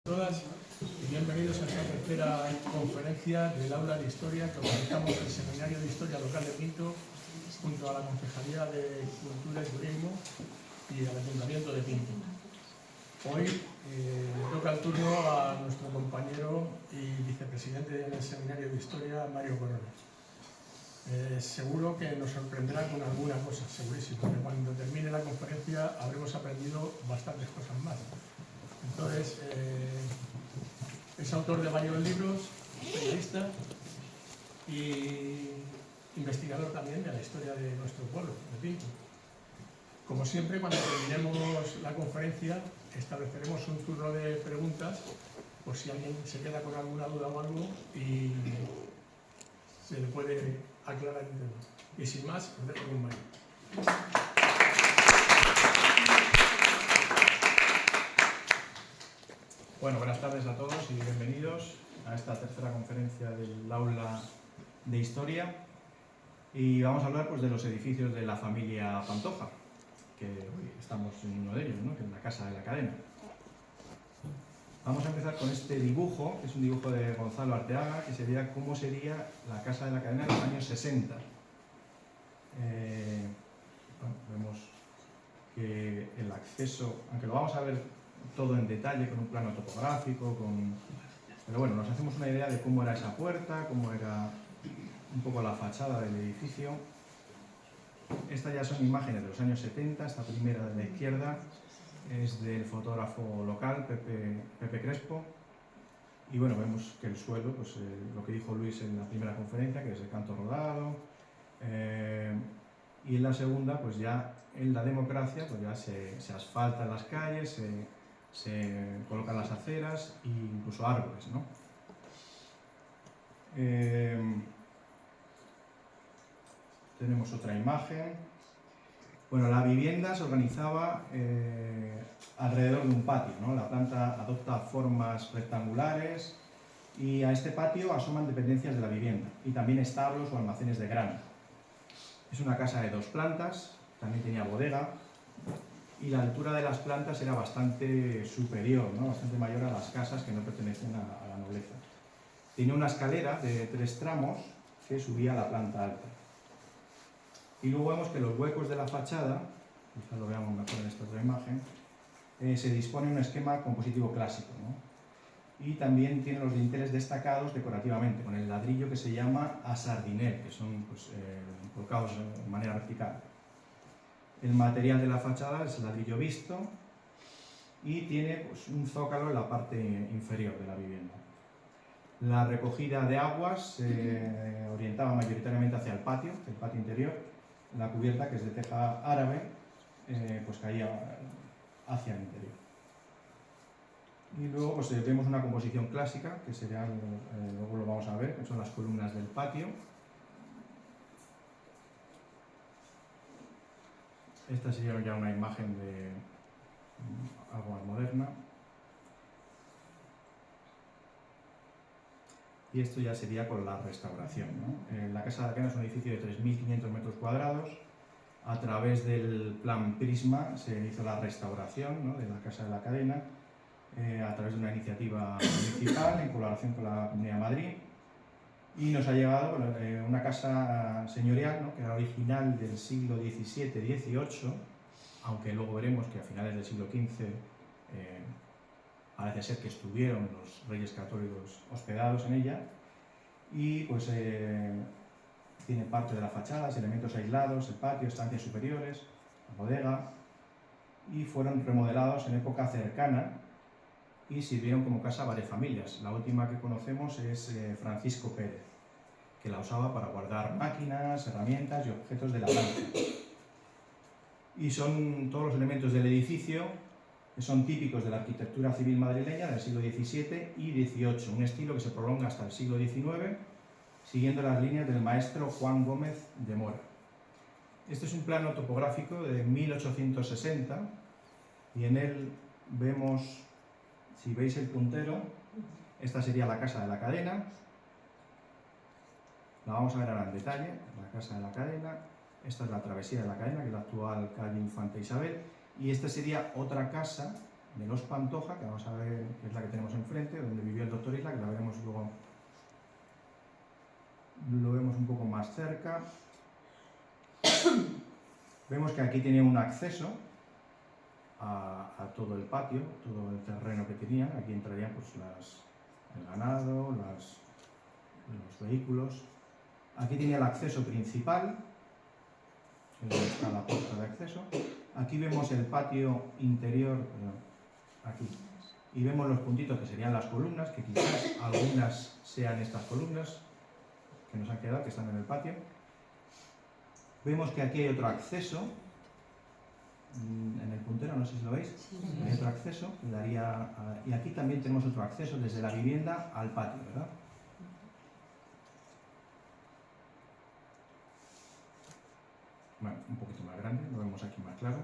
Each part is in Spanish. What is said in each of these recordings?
Todas y bienvenidos a esta tercera conferencia del aula de historia que organizamos el Seminario de Historia Local de Pinto junto a la Concejalía de Cultura y Turismo y al Ayuntamiento de Pinto. Hoy le toca el turno a nuestro compañero y vicepresidente del Seminario de Historia, Mario Corona. Seguro que nos sorprenderá con alguna cosa, segurísimo, porque cuando termine la conferencia habremos aprendido bastantes cosas más. Entonces, es autor de varios libros, periodista y investigador también de la historia de nuestro pueblo, de Pinto. Como siempre, cuando terminemos la conferencia, estableceremos un turno de preguntas por si alguien se queda con alguna duda o algo y se le puede aclarar el tema. Y sin más, os dejo con Mario. Bueno, buenas tardes a todos y bienvenidos a esta tercera conferencia del aula de historia. Y vamos a hablar pues, de los edificios de la familia Pantoja, que hoy estamos en uno de ellos, ¿no? Que es la Casa de la Cadena. Vamos a empezar con este dibujo, que es un dibujo de Gonzalo Arteaga, que sería cómo sería la Casa de la Cadena en los años 60. Bueno, vemos que el acceso, aunque lo vamos a ver todo en detalle, con un plano topográfico, pero bueno, nos hacemos una idea de cómo era esa puerta, cómo era un poco la fachada del edificio. Estas ya son imágenes de los años 70, esta primera de la izquierda es del fotógrafo local, Pepe Crespo, y bueno, vemos que el suelo, pues lo que dijo Luis en la primera conferencia, que es de canto rodado, y en la segunda, pues ya en la democracia, pues ya se asfaltan las calles, se colocan las aceras e incluso árboles, ¿no? Tenemos otra imagen. Bueno, la vivienda se organizaba alrededor de un patio, ¿no? La planta adopta formas rectangulares y a este patio asoman dependencias de la vivienda y también establos o almacenes de grano. Es una casa de 2 plantas, también tenía bodega, y la altura de las plantas era bastante superior, ¿no? Bastante mayor a las casas que no pertenecen a la nobleza. Tenía una escalera de 3 tramos que subía a la planta alta. Y luego vemos que los huecos de la fachada, quizás lo veamos mejor en esta otra imagen, se dispone en un esquema compositivo clásico, ¿no? Y también tiene los dinteles destacados decorativamente, con el ladrillo que se llama asardinel, que son pues, colocados de manera vertical. El material de la fachada es ladrillo visto y tiene pues, un zócalo en la parte inferior de la vivienda. La recogida de aguas se orientaba mayoritariamente hacia el patio interior. La cubierta, que es de teja árabe, pues caía hacia el interior. Y luego pues, vemos una composición clásica, que sería, luego lo vamos a ver, que son las columnas del patio. Esta sería ya una imagen de algo más moderna. Y esto ya sería con la restauración, ¿no? La Casa de la Cadena es un edificio de 3.500 metros cuadrados. A través del plan Prisma se hizo la restauración, ¿no? De la Casa de la Cadena, a través de una iniciativa municipal en colaboración con la Comunidad de Madrid. Y nos ha llegado una casa señorial, ¿no? Que era original del siglo XVII-XVIII, aunque luego veremos que a finales del siglo XV parece ser que estuvieron los reyes católicos hospedados en ella, y pues tiene parte de la fachada, elementos aislados, el patio, estancias superiores, la bodega, y fueron remodelados en época cercana y sirvieron como casa a varias familias. La última que conocemos es Francisco Pérez, que la usaba para guardar máquinas, herramientas y objetos de la labranza. Y son todos los elementos del edificio que son típicos de la arquitectura civil madrileña del siglo XVII y XVIII, un estilo que se prolonga hasta el siglo XIX, siguiendo las líneas del maestro Juan Gómez de Mora. Este es un plano topográfico de 1860 y en él vemos, si veis el puntero, esta sería la Casa de la Cadena. La vamos a ver ahora en detalle, la Casa de la Cadena. Esta es la travesía de la Cadena, que es la actual calle Infanta Isabel. Y esta sería otra casa de los Pantoja, que vamos a ver, que es la que tenemos en más cerca. Vemos que aquí tiene un acceso a todo el patio, todo el terreno que tenía. Aquí entrarían pues, el ganado, los vehículos. Aquí tenía el acceso principal, donde está la puerta de acceso. Aquí vemos el patio interior, aquí. Y vemos los puntitos que serían las columnas, que quizás algunas sean estas columnas que nos han quedado, que están en el patio. Vemos que aquí hay otro acceso, en el puntero, no sé si lo veis, hay otro acceso, que daría y aquí también tenemos otro acceso desde la vivienda al patio, ¿verdad? Bueno, un poquito más grande, lo vemos aquí más claro.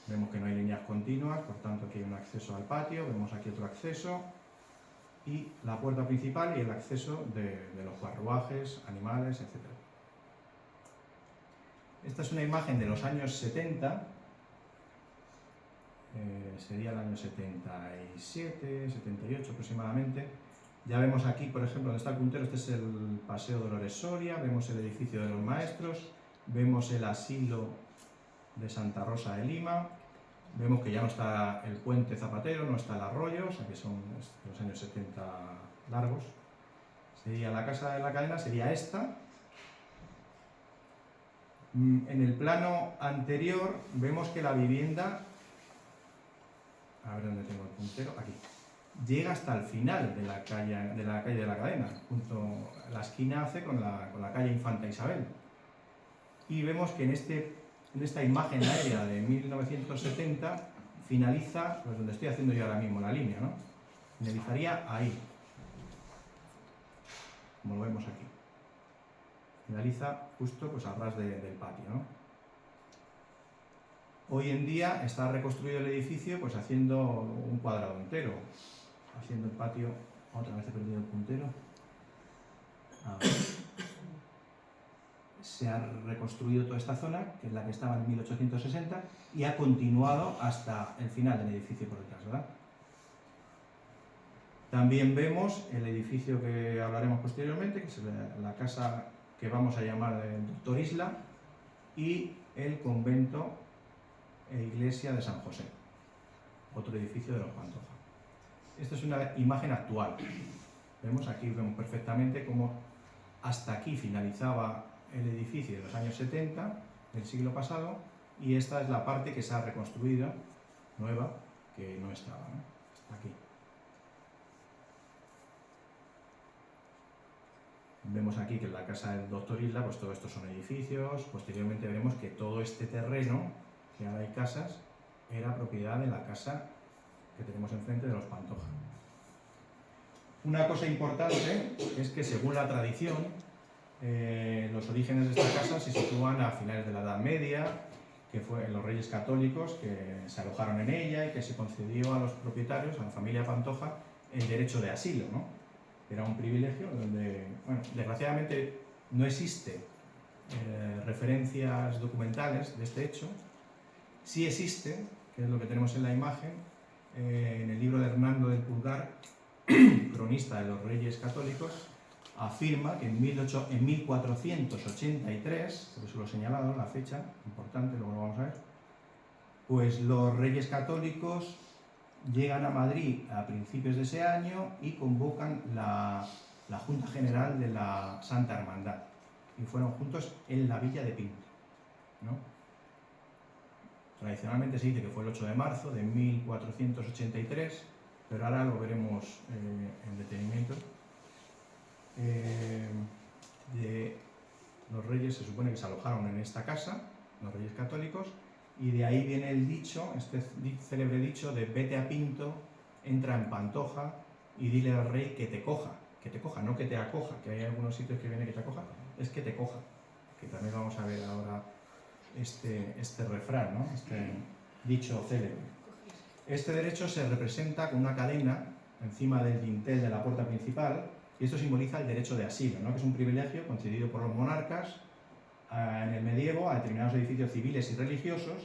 Vemos que no hay líneas continuas, por tanto aquí hay un acceso al patio, vemos aquí otro acceso y la puerta principal y el acceso de los carruajes, animales, etc. Esta es una imagen de los años 70, sería el año 77, 78 aproximadamente. Ya vemos aquí, por ejemplo, donde está el puntero, este es el Paseo Dolores Soria, vemos el edificio de los maestros, vemos el asilo de Santa Rosa de Lima, vemos que ya no está el puente Zapatero, no está el arroyo, o sea que son los años 70 largos. Sería la casa de la cadena, sería esta. En el plano anterior vemos que la vivienda, a ver dónde tengo el puntero, aquí, llega hasta el final de la calle de la cadena, junto a la esquina hace con la calle Infanta Isabel. Y vemos que en esta imagen aérea de 1970 finaliza, pues donde estoy haciendo yo ahora mismo la línea, ¿no? Finalizaría ahí, como lo vemos aquí. Finaliza justo pues, a ras del patio, ¿no? Hoy en día está reconstruido el edificio pues haciendo un cuadrado entero, haciendo el patio, otra vez he perdido el puntero. Se ha reconstruido toda esta zona, que es la que estaba en 1860, y ha continuado hasta el final del edificio por detrás, ¿verdad? También vemos el edificio que hablaremos posteriormente, que es la casa que vamos a llamar del Doctor Isla, y el convento e iglesia de San José, otro edificio de los Pantoja. Esta es una imagen actual. Aquí vemos perfectamente cómo hasta aquí finalizaba el edificio de los años 70 del siglo pasado, y esta es la parte que se ha reconstruido, nueva, que no estaba, ¿no? Hasta aquí. Vemos aquí que en la casa del Doctor Isla, pues todo esto son edificios. Posteriormente veremos que todo este terreno, que ahora hay casas, era propiedad de la casa que tenemos enfrente de los Pantoja. Una cosa importante es que según la tradición, los orígenes de esta casa se sitúan a finales de la Edad Media, que fue los Reyes Católicos que se alojaron en ella y que se concedió a los propietarios, a la familia Pantoja, el derecho de asilo, ¿no? Era un privilegio donde, bueno, desgraciadamente no existe referencias documentales de este hecho. Sí existe, que es lo que tenemos en la imagen, en el libro de Hernando del Pulgar, cronista de los Reyes Católicos, afirma que en 1483, por eso lo he señalado, la fecha, importante, luego lo vamos a ver, pues los Reyes Católicos llegan a Madrid a principios de ese año y convocan la Junta General de la Santa Hermandad, y fueron juntos en la Villa de Pinto, ¿no? Tradicionalmente se dice que fue el 8 de marzo de 1483, pero ahora lo veremos en detenimiento. Los reyes se supone que se alojaron en esta casa, los Reyes Católicos, y de ahí viene el dicho, este célebre dicho de vete a Pinto, entra en Pantoja y dile al rey que te coja, no que te acoja, que hay algunos sitios que viene que te acoja, es que te coja, que también vamos a ver ahora este refrán, ¿no? Este dicho célebre. Este derecho se representa con una cadena encima del dintel de la puerta principal, y esto simboliza el derecho de asilo, ¿no? Que es un privilegio concedido por los monarcas en el medievo a determinados edificios civiles y religiosos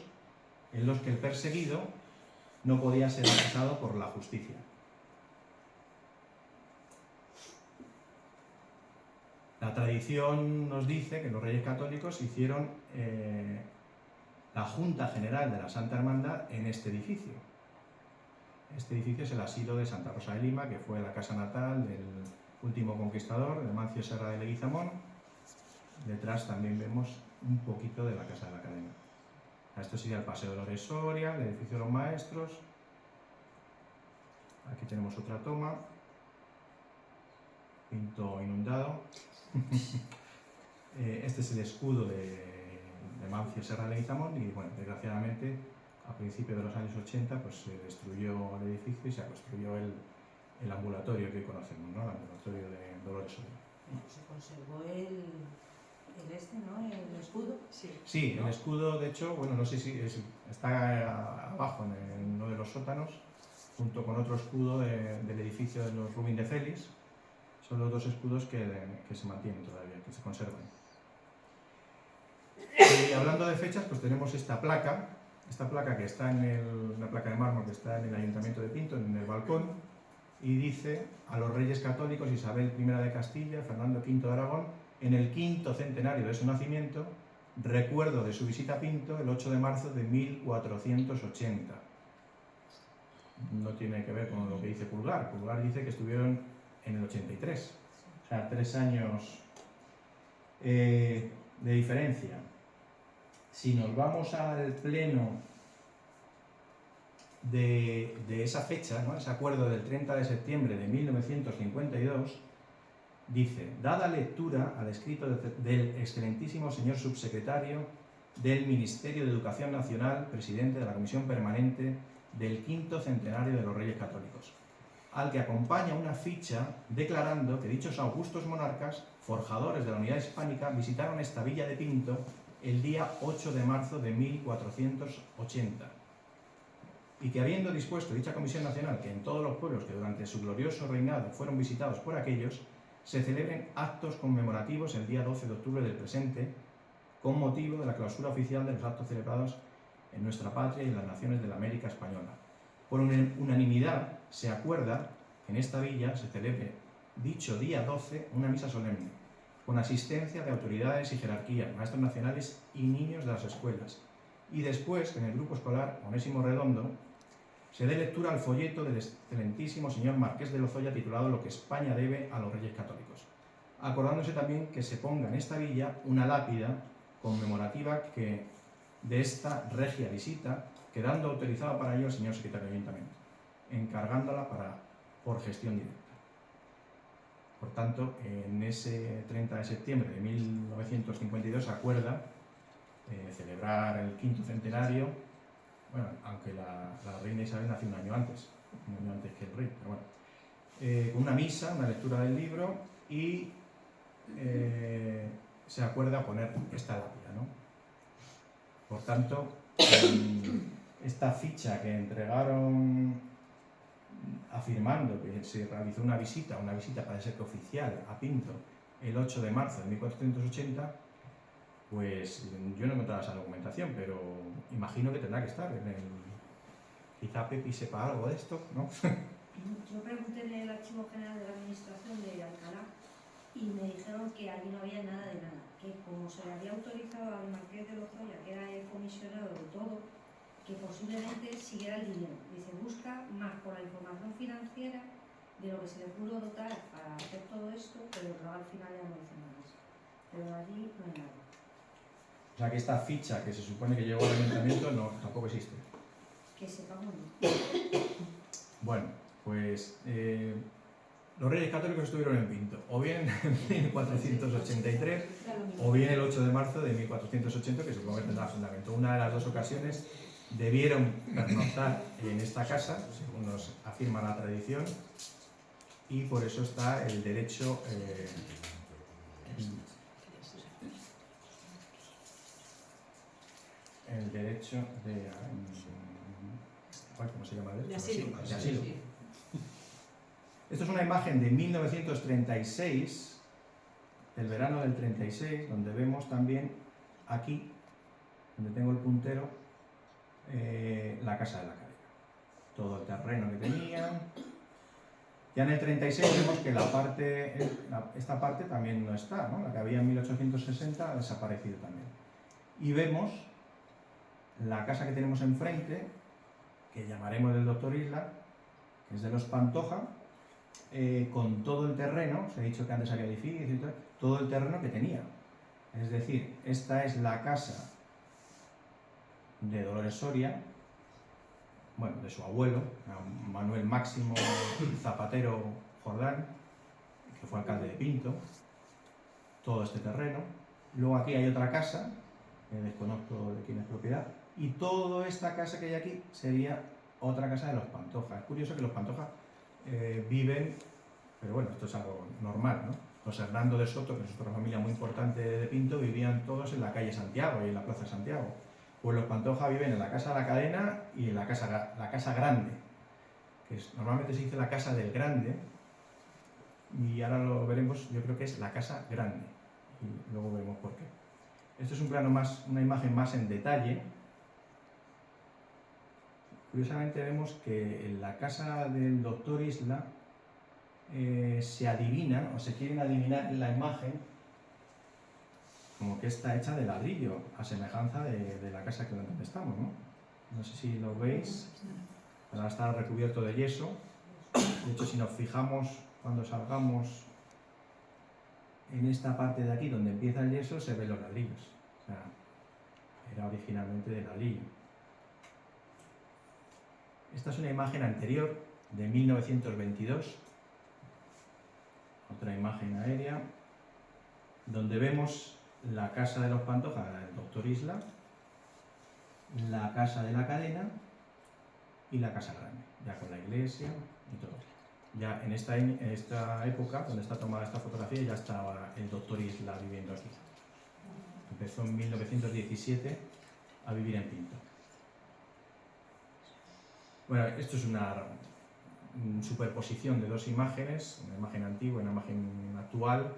en los que el perseguido no podía ser acusado por la justicia. La tradición nos dice que los Reyes Católicos hicieron la Junta General de la Santa Hermandad en este edificio. Este edificio es el asilo de Santa Rosa de Lima, que fue la casa natal del último conquistador, de Mancio Serra de Leguizamón. Detrás también vemos un poquito de la Casa de la Cadena. Esto sería el Paseo de Dolores Soria, el edificio de los Maestros. Aquí tenemos otra toma. Pinto inundado. Este es el escudo de Mancio Serra de Leguizamón y, bueno, desgraciadamente, a principios de los años 80 pues, se destruyó el edificio y se construyó el ambulatorio que hoy conocemos, ¿no? El ambulatorio de Dolores Soria. Se conservó el escudo. Sí, el escudo, de hecho, bueno, no sé si está abajo en uno de los sótanos, junto con otro escudo del edificio de los Rubín de Félix. Son los dos escudos que se mantienen todavía, que se conservan. Y hablando de fechas, pues tenemos esta placa que está una placa de mármol que está en el Ayuntamiento de Pinto, en el balcón, y dice: a los Reyes Católicos Isabel I de Castilla, Fernando V de Aragón, en el 5º centenario de su nacimiento, recuerdo de su visita a Pinto el 8 de marzo de 1480. No tiene que ver con lo que dice Pulgar. Pulgar dice que estuvieron en el 83. O sea, 3 años de diferencia. Si nos vamos al pleno de esa fecha, ¿no? Ese acuerdo del 30 de septiembre de 1952, dice: dada lectura al escrito del excelentísimo señor subsecretario del Ministerio de Educación Nacional, presidente de la Comisión Permanente del 5º centenario de los Reyes Católicos, al que acompaña una ficha declarando que dichos augustos monarcas, forjadores de la unidad hispánica, visitaron esta villa de Pinto el día 8 de marzo de 1480, y que habiendo dispuesto dicha Comisión Nacional que en todos los pueblos que durante su glorioso reinado fueron visitados por aquellos, se celebren actos conmemorativos el día 12 de octubre del presente, con motivo de la clausura oficial de los actos celebrados en nuestra patria y en las naciones de la América Española. Por unanimidad se acuerda que en esta villa se celebre dicho día 12 una misa solemne, con asistencia de autoridades y jerarquías, maestros nacionales y niños de las escuelas, y después que en el grupo escolar Onésimo Redondo se dé lectura al folleto del excelentísimo señor Marqués de Lozoya titulado Lo que España debe a los Reyes Católicos, acordándose también que se ponga en esta villa una lápida conmemorativa de esta regia visita, quedando autorizado para ello el señor secretario de Ayuntamiento, encargándola por gestión directa. Por tanto, en ese 30 de septiembre de 1952 se acuerda celebrar el 5º centenario, bueno, aunque la reina Isabel nació un año antes que el rey, pero bueno, con una misa, una lectura del libro y se acuerda poner esta lápida, ¿no? Por tanto, esta ficha que entregaron afirmando que se realizó una visita parece que oficial a Pinto el 8 de marzo de 1480, pues yo no he encontrado esa documentación, pero imagino que tendrá que estar quizá Pepi sepa algo de esto, ¿no? Yo pregunté en el Archivo General de la Administración de Alcalá y me dijeron que allí no había nada de nada, que como se le había autorizado al Marqués de Lozoya, que era el comisionado de todo, que posiblemente siguiera el dinero. Dice, busca más por la información financiera de lo que se le pudo dotar para hacer todo esto, pero luego al final ya no dice nada más. Pero allí no hay nada. O sea que esta ficha que se supone que llegó al ayuntamiento tampoco existe. Que sepamos no. Bueno, pues los Reyes Católicos estuvieron en Pinto, o bien en 1483, o bien el 8 de marzo de 1480, que supongo que tendrá fundamento. Una de las dos ocasiones debieron pernoctar en esta casa, según nos afirma la tradición, y por eso está el derecho de ¿cómo se llama? De asilo. De asilo. Esto es una imagen de 1936, del verano del 36, donde vemos también aquí, donde tengo el puntero, la Casa de la Cadena. Todo el terreno que tenían, Ya en el 36 vemos que esta parte también no está, ¿no? La que había en 1860 ha desaparecido también. Y vemos la casa que tenemos enfrente, que llamaremos del doctor Isla, que es de los Pantoja, con todo el terreno, os he dicho que antes había edificios y todo el terreno que tenía. Es decir, esta es la casa de Dolores Soria, bueno, de su abuelo, Manuel Máximo Zapatero Jordán, que fue alcalde de Pinto, todo este terreno. Luego aquí hay otra casa, que desconozco de quién es propiedad, y toda esta casa que hay aquí sería otra casa de los Pantoja. Es curioso que los Pantoja viven, pero bueno, esto es algo normal, ¿no? Los Hernando de Soto, que es otra familia muy importante de Pinto, vivían todos en la calle Santiago y en la plaza Santiago. Pues los Pantoja viven en la casa de la Cadena y en la casa grande, que normalmente se dice la casa del grande, y ahora lo veremos, yo creo que es la casa grande, y luego veremos por qué. Esto es un plano más, una imagen más en detalle. Curiosamente vemos que en la casa del doctor Isla se adivinan, o se quieren adivinar en la imagen, como que está hecha de ladrillo, a semejanza de la casa que donde estamos, ¿no? No sé si lo veis, ahora está recubierto de yeso. De hecho, si nos fijamos cuando salgamos en esta parte de aquí donde empieza el yeso, se ven los ladrillos. O sea, era originalmente de ladrillo. Esta es una imagen anterior de 1922, otra imagen aérea, donde vemos la casa de los Pantoja, del doctor Isla, la casa de la Cadena y la casa grande, ya con la iglesia y todo. Ya en esta época, donde está tomada esta fotografía, ya estaba el doctor Isla viviendo aquí. Empezó en 1917 a vivir en Pinto. Bueno, esto es una superposición de dos imágenes, una imagen antigua y una imagen actual,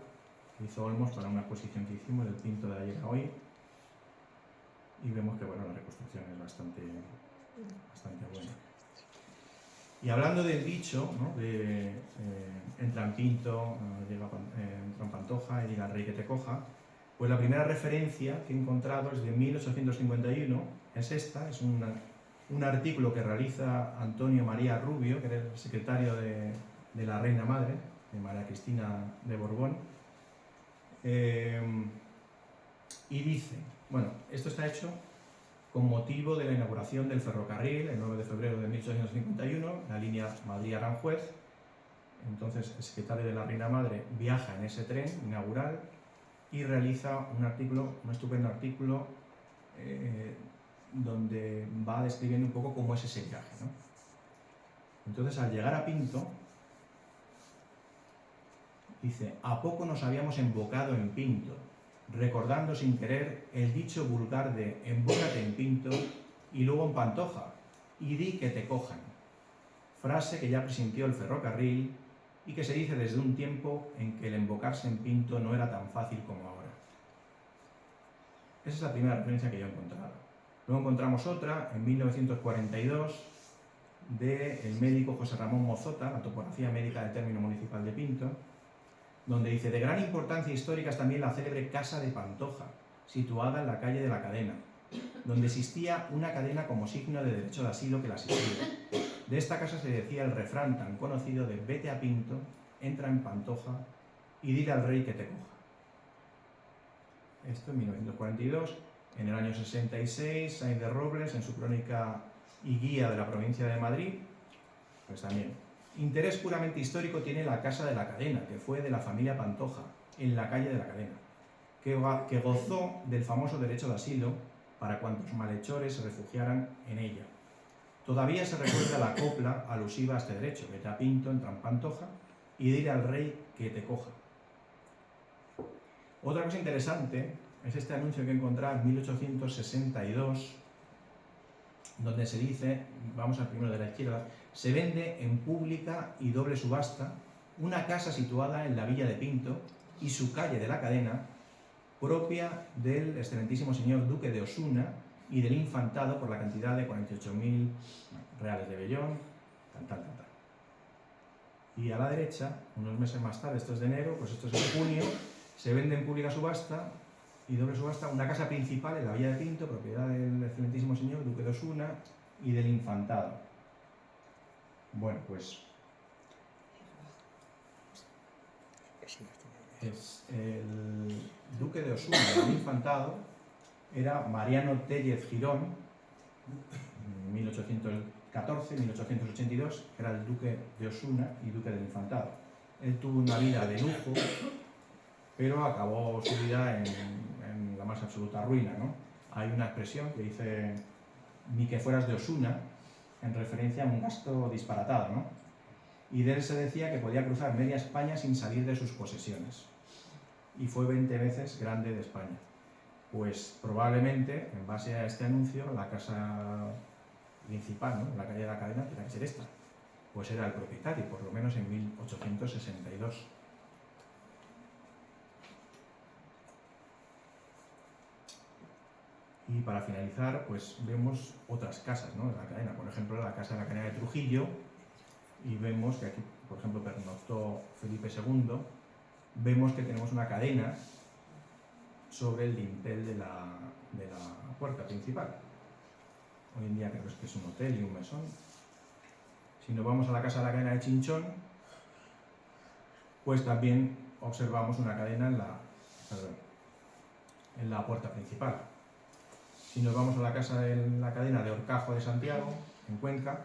que hizo Olmos para una exposición que hicimos del Pinto de ayer a hoy. Y vemos que bueno, la reconstrucción es bastante buena. Y hablando del dicho, ¿no? Entra en Pinto, entra en Pantoja y diga al rey que te coja, pues la primera referencia que he encontrado es de 1851, es esta, es un artículo que realiza Antonio María Rubio, que era el secretario de la Reina Madre, de María Cristina de Borbón, y dice, bueno, esto está hecho con motivo de la inauguración del ferrocarril el 9 de febrero de 1851, la línea Madrid-Aranjuez. Entonces el secretario de la Reina Madre viaja en ese tren inaugural y realiza un estupendo artículo donde va describiendo un poco cómo es ese viaje, ¿no? Entonces, al llegar a Pinto, dice, a poco nos habíamos embocado en Pinto, recordando sin querer el dicho vulgar de embócate en Pinto y luego en Pantoja, y di que te cojan. Frase que ya presintió el ferrocarril y que se dice desde un tiempo en que el embocarse en Pinto no era tan fácil como ahora. Esa es la primera referencia que yo he encontrado. Luego encontramos otra, en 1942, del médico José Ramón Mozota, la topografía médica del término municipal de Pinto, donde dice, de gran importancia histórica es también la célebre Casa de Pantoja, situada en la calle de la Cadena, donde existía una cadena como signo de derecho de asilo que la asistía. De esta casa se decía el refrán tan conocido de vete a Pinto, entra en Pantoja y dile al rey que te coja. Esto en 1942. En el año 66, Sainz de Robles, en su crónica y guía de la provincia de Madrid, pues también. Interés puramente histórico tiene la Casa de la Cadena, que fue de la familia Pantoja, en la calle de la Cadena, que gozó del famoso derecho de asilo para cuantos malhechores se refugiaran en ella. Todavía se recuerda la copla alusiva a este derecho, vete a Pinto, entra en Pantoja y dile al rey que te coja. Otra cosa interesante es este anuncio que he encontrado en 1862, donde se dice, vamos al primero de la izquierda, se vende en pública y doble subasta una casa situada en la villa de Pinto y su calle de la Cadena, propia del excelentísimo señor duque de Osuna y del infantado por la cantidad de 48.000 reales de vellón, tal. Y a la derecha, unos meses más tarde, esto es de enero, pues esto es en junio, se vende en pública subasta y doble subasta una casa principal en la Villa de Pinto, propiedad del excelentísimo señor Duque de Osuna y del Infantado. Bueno, pues el Duque de Osuna y el Infantado era Mariano Tellez Girón, 1814-1882, que era el Duque de Osuna y Duque del Infantado. Él tuvo una vida de lujo, pero acabó su vida en la más absoluta ruina, ¿no? Hay una expresión que dice ni que fueras de Osuna, en referencia a un gasto disparatado, ¿no? Y de él se decía que podía cruzar media España sin salir de sus posesiones. Y fue 20 veces grande de España. Pues probablemente, en base a este anuncio, la casa principal, ¿no?, la calle de la Cadena, tenía que ser esta. Pues era el propietario, por lo menos en 1862. Y para finalizar, pues vemos otras casas, ¿no?, de la cadena. Por ejemplo, la casa de la cadena de Trujillo, y vemos que aquí, por ejemplo, pernoctó Felipe II. Vemos que tenemos una cadena sobre el dintel de la puerta principal. Hoy en día creo que es un hotel y un mesón. Si nos vamos a la casa de la cadena de Chinchón, pues también observamos una cadena en la puerta principal. Si nos vamos a la casa de la cadena de Horcajo de Santiago, en Cuenca,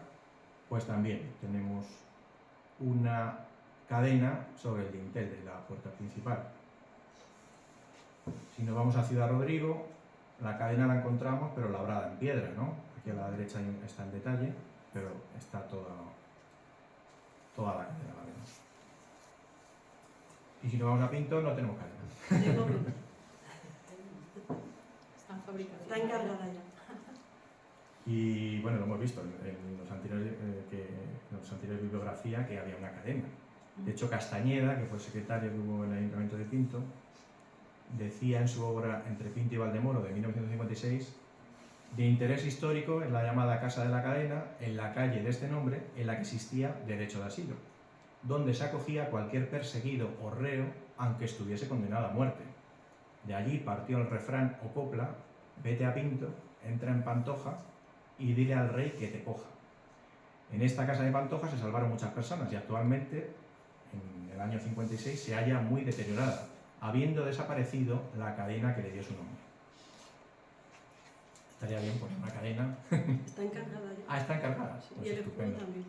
pues también tenemos una cadena sobre el dintel de la puerta principal. Si nos vamos a Ciudad Rodrigo, la cadena la encontramos, pero labrada en piedra, ¿no? Aquí a la derecha está en detalle, pero está toda la cadena, la vemos. Y si nos vamos a Pinto, no tenemos cadena. Están fabricadas. Está encargada ya. Y bueno, lo hemos visto en los anteriores bibliografía, que había una cadena. De hecho, Castañeda, que fue el secretario que hubo en el Ayuntamiento de Pinto, decía en su obra Entre Pinto y Valdemoro, de 1956, de interés histórico es la llamada Casa de la Cadena, en la calle de este nombre, en la que existía derecho de asilo, donde se acogía cualquier perseguido o reo, aunque estuviese condenado a muerte. De allí partió el refrán o copla: vete a Pinto, entra en Pantoja y dile al rey que te coja. En esta casa de Pantoja se salvaron muchas personas y actualmente, en el año 56, se halla muy deteriorada, habiendo desaparecido la cadena que le dio su nombre. Estaría bien poner una cadena. Está encargada ya. Ah, está encargada. Sí, Pues y el escudo estupendo. también.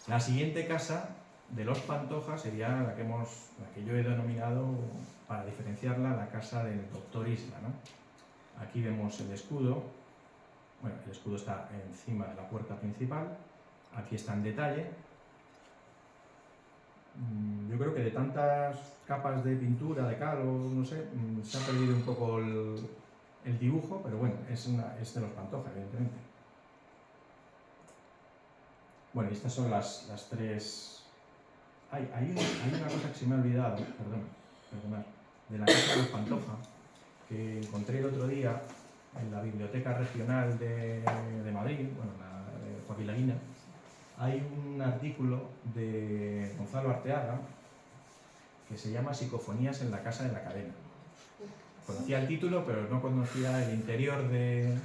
La siguiente casa de los Pantoja sería la que yo he denominado, para diferenciarla, la casa del doctor Isla, ¿no? Aquí vemos el escudo. Bueno, el escudo está encima de la puerta principal. Aquí está en detalle. Yo creo que de tantas capas de pintura, de cal o no sé, se ha perdido un poco el dibujo, pero bueno, es de los Pantoja, evidentemente. Bueno, y estas son las tres... Hay una cosa que se me ha olvidado, perdonad, de la casa de los Pantoja, que encontré el otro día en la Biblioteca Regional de Madrid, bueno, de Joaquín Laguina. Hay un artículo de Gonzalo Arteaga que se llama Psicofonías en la Casa de la Cadena. Conocía el título, pero no conocía el interior de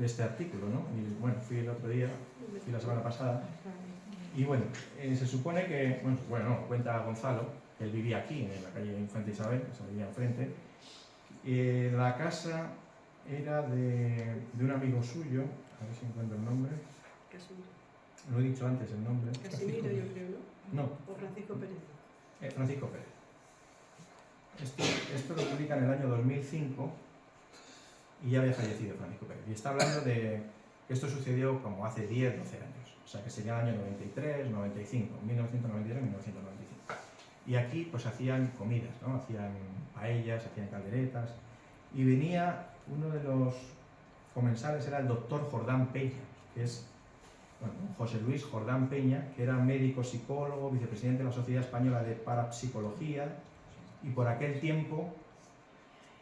este artículo, ¿no? Y bueno, fui el otro día, fui la semana pasada, y bueno, se supone que, cuenta Gonzalo, que él vivía aquí, en la calle Infanta Isabel, que se vivía enfrente. La casa era de un amigo suyo, a ver si encuentro el nombre. Casimiro. Lo he dicho antes el nombre. Casimiro, yo creo, ¿no? No. O Francisco Pérez. Francisco Pérez. Esto lo publica en el año 2005 y ya había fallecido Francisco Pérez. Y está hablando de que esto sucedió como hace 10, 12 años. O sea, que sería el año 93, 95, 1993, 1995. Y aquí pues hacían comidas, ¿no? Hacían paellas, hacían calderetas. Y venía uno de los comensales, era el doctor Jordán Peña, que es José Luis Jordán Peña, que era médico psicólogo, vicepresidente de la Sociedad Española de Parapsicología y por aquel tiempo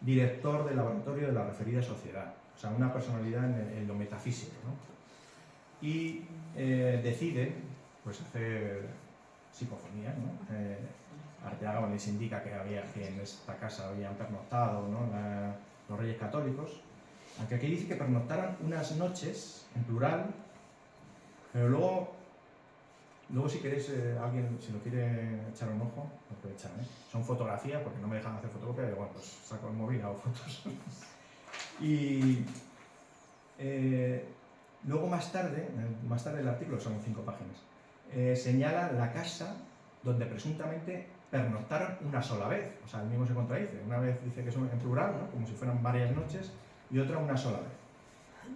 director del laboratorio de la referida sociedad. O sea, una personalidad en lo metafísico, ¿no? y decide pues hacer psicofonía, ¿no? Arteaga les indica que en esta casa habían pernoctado, ¿no? Los Reyes Católicos, aunque aquí dice que pernoctaron unas noches, en plural, pero luego si queréis, alguien, si lo quiere echar un ojo, lo puede echar, ¿eh? Son fotografías, porque no me dejan hacer fotocopia, y bueno, pues saco el móvil y hago fotos. Y luego más tarde el artículo, son 5 páginas, señala la casa donde presuntamente pernoctaron una sola vez, o sea, el mismo se contradice, una vez dice que son en plural, ¿no? Como si fueran varias noches, y otra una sola vez.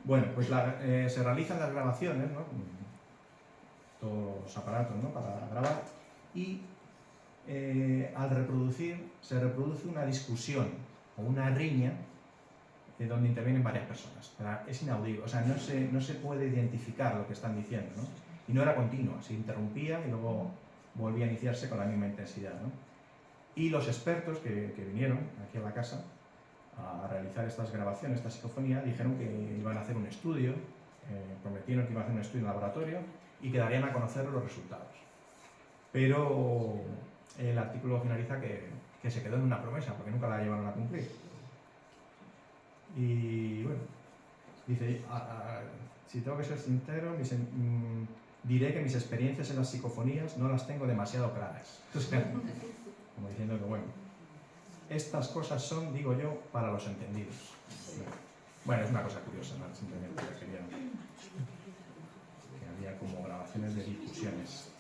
Bueno, pues se realizan las grabaciones, ¿no? Todos los aparatos, ¿no? Para grabar, y al reproducir, se reproduce una discusión o una riña donde intervienen varias personas. Es inaudible, o sea, no se puede identificar lo que están diciendo, ¿no? Y no era continua, se interrumpía y luego volvía a iniciarse con la misma intensidad, ¿no? Y los expertos que vinieron aquí a la casa a realizar estas grabaciones, esta psicofonía, dijeron que iban a hacer un estudio, prometieron que iban a hacer un estudio en laboratorio y que darían a conocer los resultados. Pero el artículo finaliza que se quedó en una promesa, porque nunca la llevaron a cumplir. Y bueno, dice, si tengo que ser sincero, diré que mis experiencias en las psicofonías no las tengo demasiado claras. O sea, como diciendo que bueno, estas cosas son, digo yo, para los entendidos. Bueno, es una cosa curiosa, ¿no? Simplemente quería que había como grabaciones de discusiones.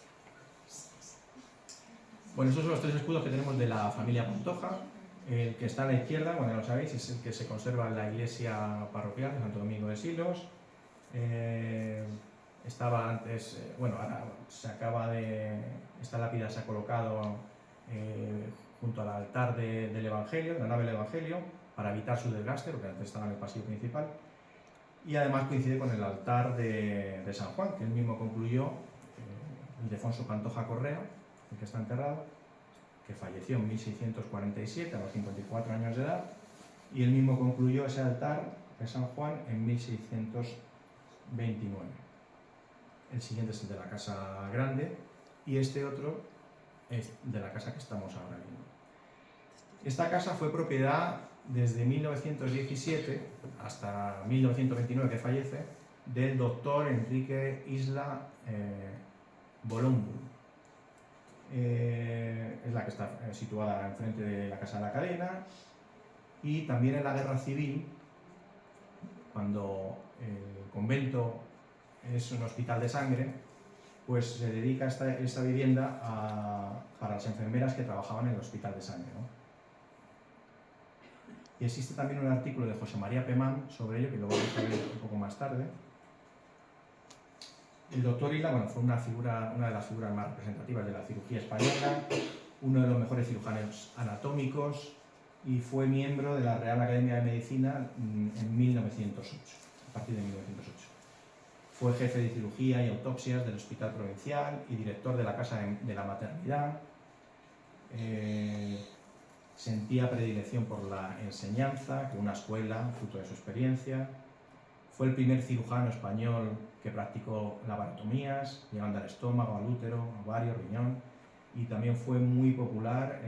Bueno, estos son los 3 escudos que tenemos de la familia Pantoja. El que está a la izquierda, bueno, ya lo sabéis, es el que se conserva en la iglesia parroquial de Santo Domingo de Silos. Estaba antes, bueno, ahora se acaba de... Esta lápida se ha colocado junto al altar del Evangelio, la nave del Evangelio, para evitar su desgaste, porque antes estaba en el pasillo principal. Y además coincide con el altar de San Juan, que él mismo concluyó, Ildefonso Pantoja Correa, el que está enterrado, que falleció en 1647 a los 54 años de edad, y él mismo concluyó ese altar de San Juan en 1629. El siguiente es el de la Casa Grande y este otro es de la casa que estamos ahora viendo. Esta casa fue propiedad desde 1917 hasta 1929, que fallece, del doctor Enrique Isla Bolombul. Es la que está situada enfrente de la Casa de la Cadena, y también en la Guerra Civil, cuando el convento es un hospital de sangre, pues se dedica esta vivienda para las enfermeras que trabajaban en el hospital de sangre, ¿no? Y existe también un artículo de José María Pemán sobre ello, que lo vamos a ver un poco más tarde. El doctor Isla, bueno, fue una de las figuras más representativas de la cirugía española, uno de los mejores cirujanos anatómicos, y fue miembro de la Real Academia de Medicina en 1908, a partir de 1908. Fue jefe de cirugía y autopsias del Hospital Provincial y director de la Casa de la Maternidad. Sentía predilección por la enseñanza, que una escuela, fruto de su experiencia. Fue el primer cirujano español que practicó laparotomías, llegando al estómago, al útero, ovario, riñón, y también fue muy popular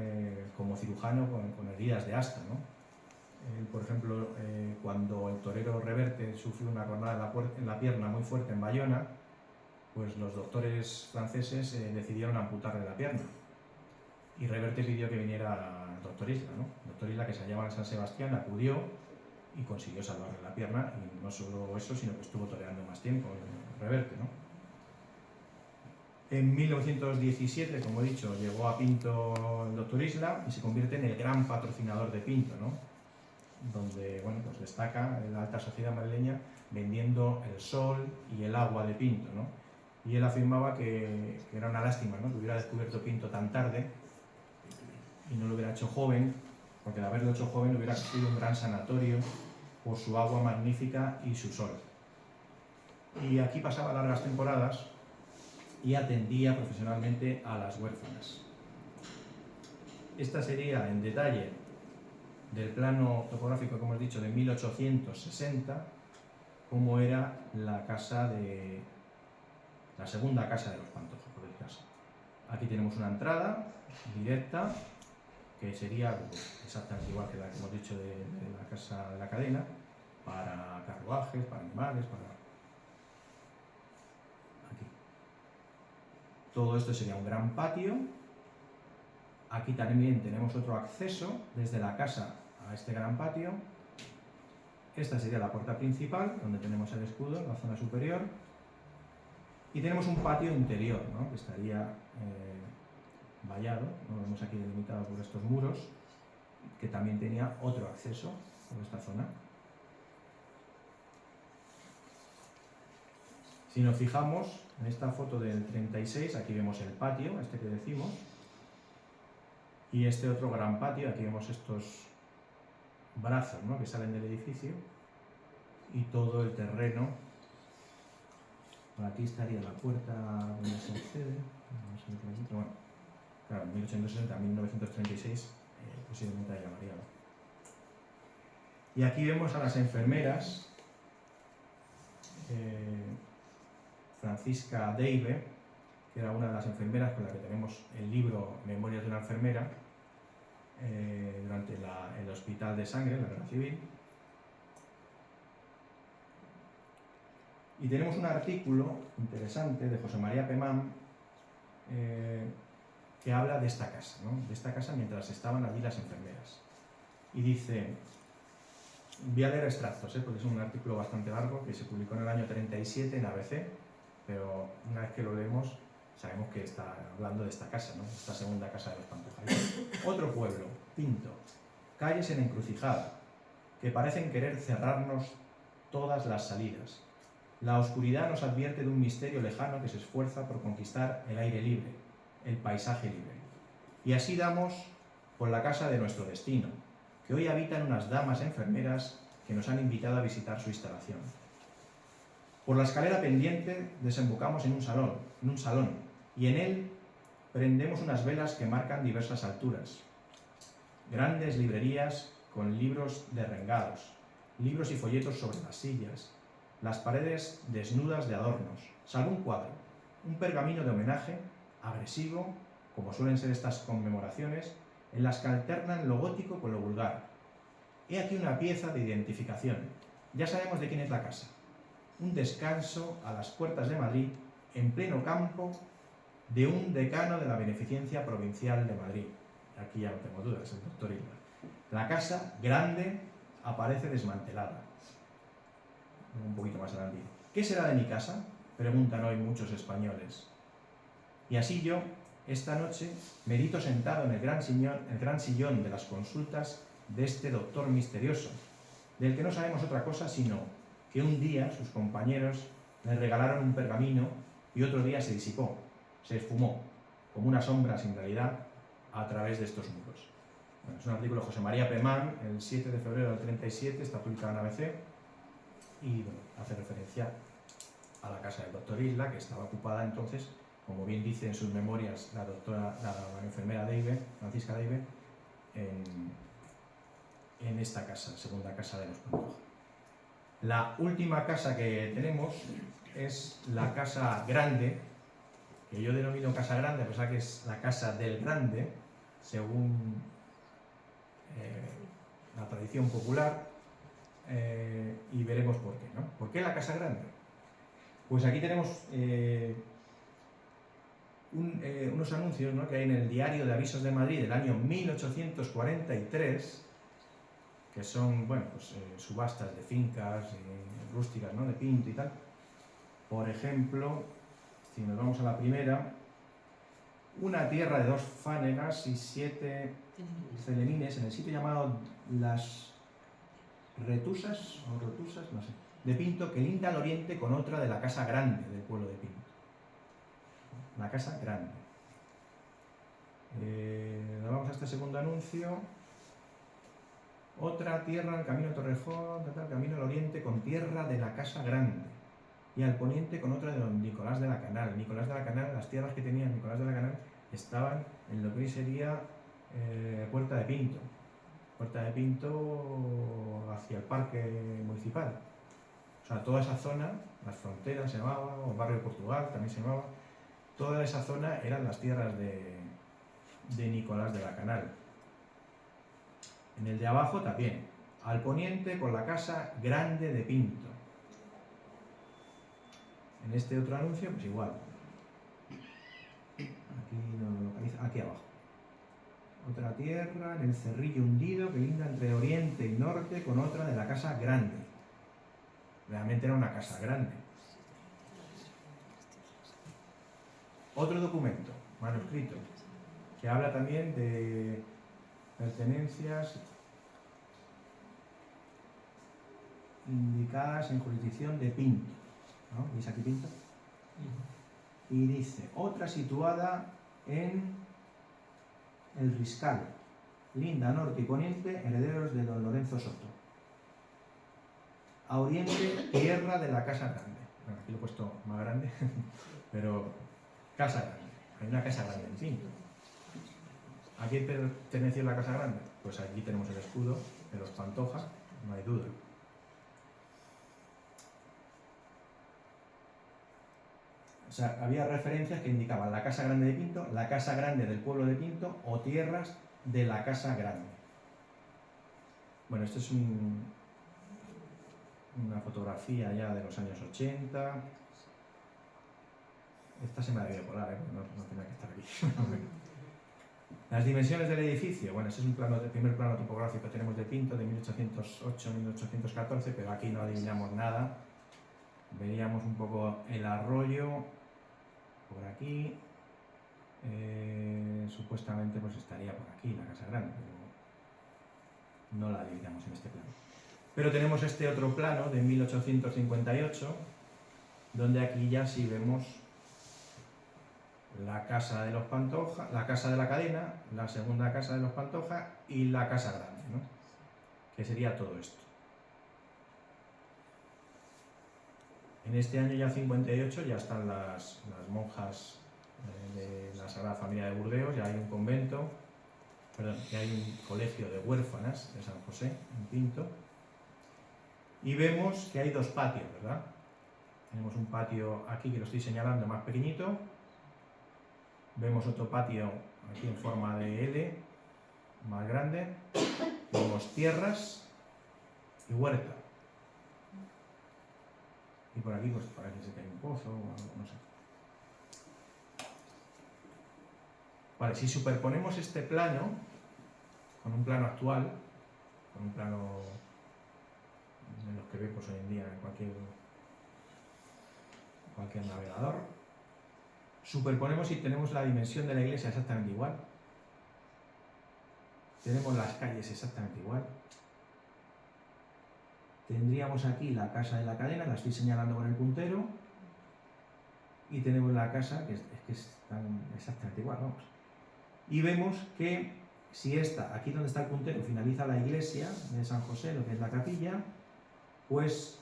como cirujano con heridas de asta, ¿no? Por ejemplo, cuando el torero Reverte sufrió una cornada en la pierna muy fuerte en Bayona, pues los doctores franceses decidieron amputarle la pierna. Y Reverte pidió que viniera el doctor Isla, ¿no? El doctor Isla, que se hallaba en San Sebastián, acudió y consiguió salvarle la pierna, y no solo eso, sino que estuvo toreando más tiempo, Reverte, ¿no? En 1917, como he dicho, llegó a Pinto el doctor Isla y se convierte en el gran patrocinador de Pinto, ¿no? Donde, bueno, pues destaca la alta sociedad madrileña vendiendo el sol y el agua de Pinto, ¿no? Y él afirmaba que era una lástima, ¿no?, que hubiera descubierto Pinto tan tarde y no lo hubiera hecho joven, porque de haberlo hecho joven hubiera construido un gran sanatorio por su agua magnífica y su sol. Y aquí pasaba largas temporadas y atendía profesionalmente a las huérfanas. Esta sería en detalle del plano topográfico, como hemos dicho, de 1860, cómo era la casa de la segunda casa de los Pantoja, por el caso. Aquí tenemos una entrada directa, que sería pues, exactamente igual que la que hemos dicho de la casa de la cadena, para carruajes, para animales, para... Aquí. Todo esto sería un gran patio. Aquí también tenemos otro acceso desde la casa a este gran patio. Esta sería la puerta principal, donde tenemos el escudo en la zona superior. Y tenemos un patio interior, ¿no? Que estaría vallado, ¿no? Lo vemos aquí delimitado por estos muros, que también tenía otro acceso por esta zona. Si nos fijamos en esta foto del 36, aquí vemos el patio, este que decimos, y este otro gran patio, aquí vemos estos brazos, ¿no? Que salen del edificio, y todo el terreno. Por aquí estaría la puerta donde se accede. Bueno, claro, en 1860 a 1936 posiblemente haya variado. Y aquí vemos a las enfermeras, Francisca Deive, que era una de las enfermeras con la que tenemos el libro Memorias de una enfermera, durante el Hospital de Sangre, la Guerra Civil. Y tenemos un artículo interesante de José María Pemán que habla de esta casa, ¿no? De esta casa mientras estaban allí las enfermeras. Y dice, voy a leer extractos, porque es un artículo bastante largo que se publicó en el año 37 en ABC, pero una vez que lo leemos sabemos que está hablando de esta casa, ¿no? Esta segunda casa de los Pantoja. Otro pueblo, Pinto, calles en encrucijada, que parecen querer cerrarnos todas las salidas. La oscuridad nos advierte de un misterio lejano que se esfuerza por conquistar el aire libre, el paisaje libre. Y así damos por la casa de nuestro destino, que hoy habitan unas damas enfermeras que nos han invitado a visitar su instalación. Por la escalera pendiente desembocamos en un salón, y en él prendemos unas velas que marcan diversas alturas. Grandes librerías con libros derrengados, libros y folletos sobre las sillas, las paredes desnudas de adornos, salvo un cuadro, un pergamino de homenaje, agresivo, como suelen ser estas conmemoraciones, en las que alternan lo gótico con lo vulgar. He aquí una pieza de identificación. Ya sabemos de quién es la casa. Un descanso a las puertas de Madrid, en pleno campo de un decano de la Beneficencia Provincial de Madrid. Aquí ya no tengo dudas, el doctor Isla. La casa, grande, aparece desmantelada. Un poquito más adelante. ¿Qué será de mi casa?, preguntan hoy muchos españoles. Y así yo, esta noche, medito sentado en el gran sillón de las consultas de este doctor misterioso, del que no sabemos otra cosa sino que un día sus compañeros le regalaron un pergamino y otro día se disipó, se esfumó, como una sombra sin realidad, a través de estos muros. Bueno, es un artículo de José María Pemán, el 7 de febrero del 37, está publicado en ABC, y bueno, hace referencia a la casa del doctor Isla, que estaba ocupada entonces, como bien dice en sus memorias la enfermera Deive, Francisca Deive, en esta casa, segunda casa de los Pantoja. La última casa que tenemos es la casa grande, que yo denomino casa grande, a pesar que es la casa del grande, según la tradición popular, y veremos por qué, ¿no? ¿Por qué la casa grande? Pues aquí tenemos unos anuncios, ¿no?, que hay en el Diario de Avisos de Madrid del año 1843, que son, bueno, pues, subastas de fincas rústicas, ¿no?, de Pinto y tal. Por ejemplo, si nos vamos a la primera, una tierra de 2 fanegas y 7 celenines en el sitio llamado Las Retusas, o Rotusas, no sé, de Pinto, que linda al oriente con otra de la casa grande del pueblo de Pinto. La casa grande. Nos vamos a este segundo anuncio. Otra tierra, el camino Torrejón, camino al oriente con tierra de la casa grande. Y al poniente con otra de don Nicolás de la Canal. Nicolás de la Canal, las tierras que tenía Nicolás de la Canal estaban en lo que hoy sería Puerta de Pinto. Puerta de Pinto hacia el parque municipal. O sea, toda esa zona Las Fronteras se llamaba, o Barrio de Portugal también se llamaba. Toda esa zona eran las tierras de Nicolás de la Canal. En el de abajo también, al poniente con la casa grande de Pinto. En este otro anuncio, pues igual. Aquí no lo localiza, aquí abajo. Otra tierra en el Cerrillo hundido que linda entre oriente y norte con otra de la casa grande. Realmente era una casa grande. Otro documento, manuscrito, que habla también de pertenencias indicadas en jurisdicción de Pinto, ¿no? ¿Veis aquí Pinto? Y dice, otra situada en el Riscal, linda, norte y poniente, herederos de don Lorenzo Soto. A oriente, tierra de la casa grande. Bueno, aquí lo he puesto más grande, pero casa grande. Hay una casa grande en Pinto. ¿A quién perteneció la casa grande? Pues aquí tenemos el escudo de los Pantoja, no hay duda. O sea, había referencias que indicaban la casa grande de Pinto, la casa grande del pueblo de Pinto o tierras de la casa grande. Bueno, esto es una fotografía ya de los años 80. Esta se me ha debido colar, no tenía que estar aquí. Las dimensiones del edificio, bueno, este es un primer plano topográfico que tenemos de Pinto de 1808-1814, pero aquí no adivinamos nada. Veríamos un poco el arroyo por aquí, supuestamente pues estaría por aquí la casa grande, pero no la adivinamos en este plano. Pero tenemos este otro plano de 1858, donde aquí ya sí vemos la casa de los Pantoja, la casa de la cadena, la segunda casa de los Pantoja y la casa grande, ¿no? Que sería todo esto. En este año ya 58 ya están las monjas de la Sagrada Familia de Burdeos, ya hay un convento, perdón, ya hay un colegio de huérfanas de San José en Pinto. Y vemos que hay dos patios, ¿verdad? Tenemos un patio aquí que lo estoy señalando más pequeñito. Vemos otro patio aquí en forma de L, más grande. Vemos tierras y huerta. Y por aquí pues parece que hay un pozo o algo, no sé. Vale, si superponemos este plano con un plano actual, con un plano de los que vemos hoy en día en cualquier navegador, superponemos y tenemos la dimensión de la iglesia exactamente igual. Tenemos las calles exactamente igual. Tendríamos aquí la casa de la cadena, la estoy señalando con el puntero, y tenemos la casa que están exactamente igual, vamos. Y vemos que si aquí donde está el puntero, finaliza la iglesia de San José, lo que es la capilla, pues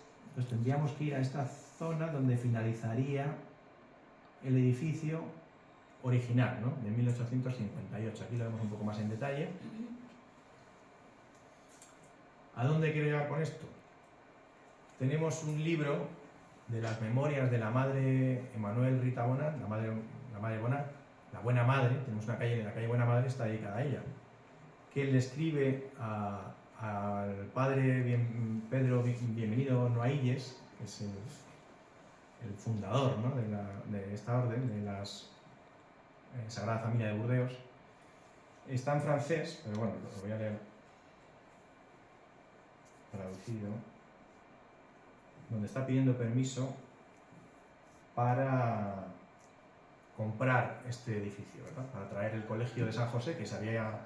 tendríamos que ir a esta zona donde finalizaría el edificio original, ¿no? De 1858. Aquí lo vemos un poco más en detalle. ¿A dónde quiero llegar con esto? Tenemos un libro de las memorias de la madre Emanuel Rita Bonar, la madre Bonar, la Buena Madre. Tenemos una calle, la calle Buena Madre está dedicada a ella, que le escribe al padre Pedro Bienvenido Noailles, que es el fundador, ¿no? de esta orden, de la Sagrada Familia de Burdeos. Está en francés, pero bueno, lo voy a leer traducido, donde está pidiendo permiso para comprar este edificio, ¿verdad? Para traer el colegio de San José, que se había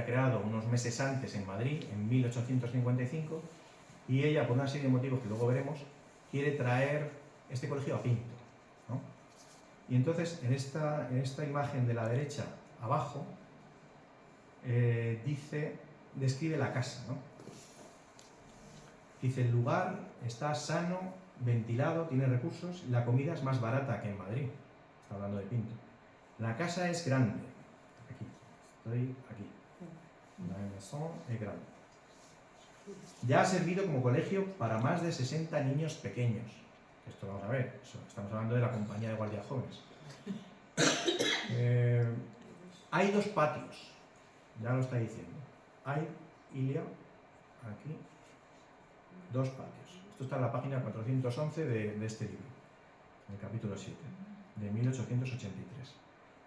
creado unos meses antes en Madrid, en 1855, y ella, por una serie de motivos que luego veremos, quiere traer este colegio a Pinto, ¿no? Y entonces, en esta imagen de la derecha, abajo, describe la casa, ¿no? Dice, el lugar está sano, ventilado, tiene recursos, y la comida es más barata que en Madrid. Está hablando de Pinto. La casa es grande. Aquí, estoy aquí. La maison es grande. Ya ha servido como colegio para más de 60 niños pequeños. Esto vamos a ver, estamos hablando de la compañía de guardias jóvenes. Hay dos patios, ya lo está diciendo. Hay, Ilia, aquí, dos patios. Esto está en la página 411 de este libro, en el capítulo 7, de 1883.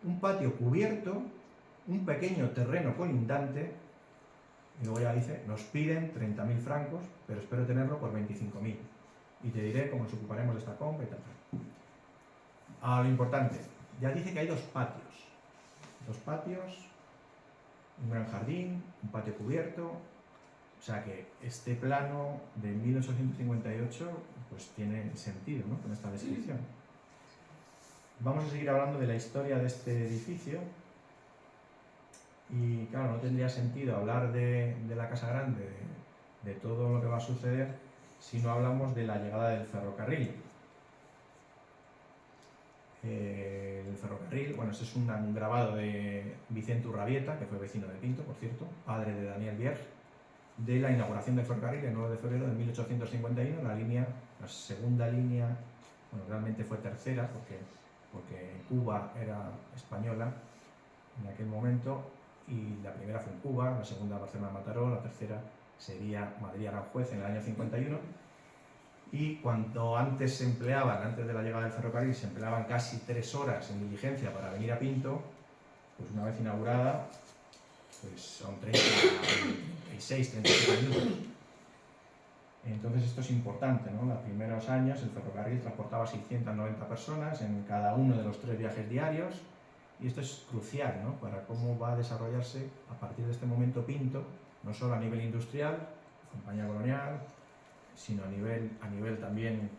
Un patio cubierto, un pequeño terreno colindante, y luego ya dice, nos piden 30.000 francos, pero espero tenerlo por 25.000. Y te diré cómo nos ocuparemos de esta compra y tal. A lo importante, ya dice que hay dos patios. Dos patios, un gran jardín, un patio cubierto. O sea que este plano de 1858 pues tiene sentido, ¿no?, con esta descripción. Vamos a seguir hablando de la historia de este edificio. Y claro, no tendría sentido hablar de la Casa Grande, de todo lo que va a suceder, si no hablamos de la llegada del ferrocarril. El ferrocarril, bueno, este es un grabado de Vicente Urrabieta, que fue vecino de Pinto, por cierto, padre de Daniel Bierge, de la inauguración del ferrocarril el 9 de febrero de 1851, la segunda línea, bueno, realmente fue tercera, porque Cuba era española en aquel momento, y la primera fue en Cuba, la segunda Barcelona-Mataró, la tercera sería Madrid-Aranjuez en el año 51. Y cuanto antes se empleaban, antes de la llegada del ferrocarril, se empleaban casi 3 horas en diligencia para venir a Pinto, pues una vez inaugurada, pues son 36, 37 minutos. Entonces esto es importante, ¿no? En los primeros años el ferrocarril transportaba 690 personas en cada uno de los 3 viajes diarios, y esto es crucial, ¿no?, para cómo va a desarrollarse a partir de este momento Pinto, no solo a nivel industrial, compañía colonial, sino a nivel también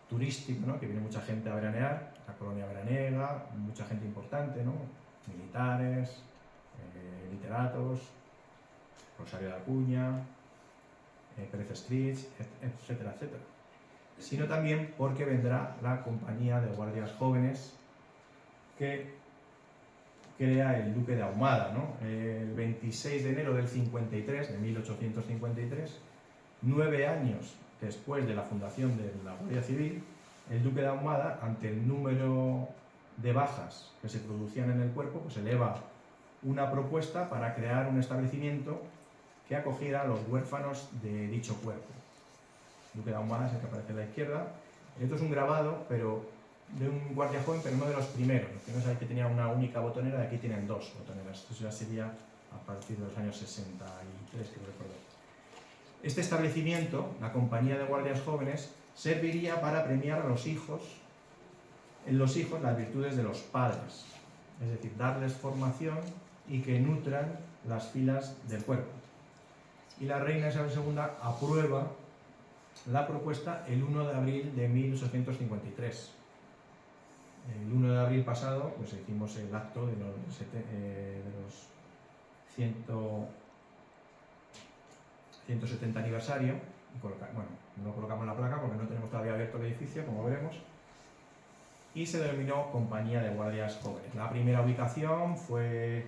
turístico, ¿no?, que viene mucha gente a veranear, la colonia veraniega, mucha gente importante, ¿no?, militares, literatos, Rosario de Acuña, Pérez Street, etcétera, etcétera. Sino también porque vendrá la compañía de guardias jóvenes que crea el duque de Ahumada, ¿no? El 26 de enero del 53, de 1853, 9 años después de la fundación de la Guardia Civil, el duque de Ahumada, ante el número de bajas que se producían en el cuerpo, pues eleva una propuesta para crear un establecimiento que acogiera a los huérfanos de dicho cuerpo. El duque de Ahumada es el que aparece a la izquierda. Esto es un grabado, pero de un guardia joven, pero no de los primeros. Los primeros hay que tenían una única botonera, y aquí tienen 2 botoneras. Esto ya sería a partir de los años 63, que recuerdo. Este establecimiento, la compañía de guardias jóvenes, serviría para premiar a los hijos, en los hijos las virtudes de los padres, es decir, darles formación y que nutran las filas del cuerpo. Y la reina Isabel II aprueba la propuesta el 1 de abril de 1853. El 1 de abril pasado pues hicimos el acto de los 170 aniversario, y bueno, no colocamos la placa porque no tenemos todavía abierto el edificio, como veremos, y se denominó Compañía de Guardias Jóvenes. La primera ubicación fue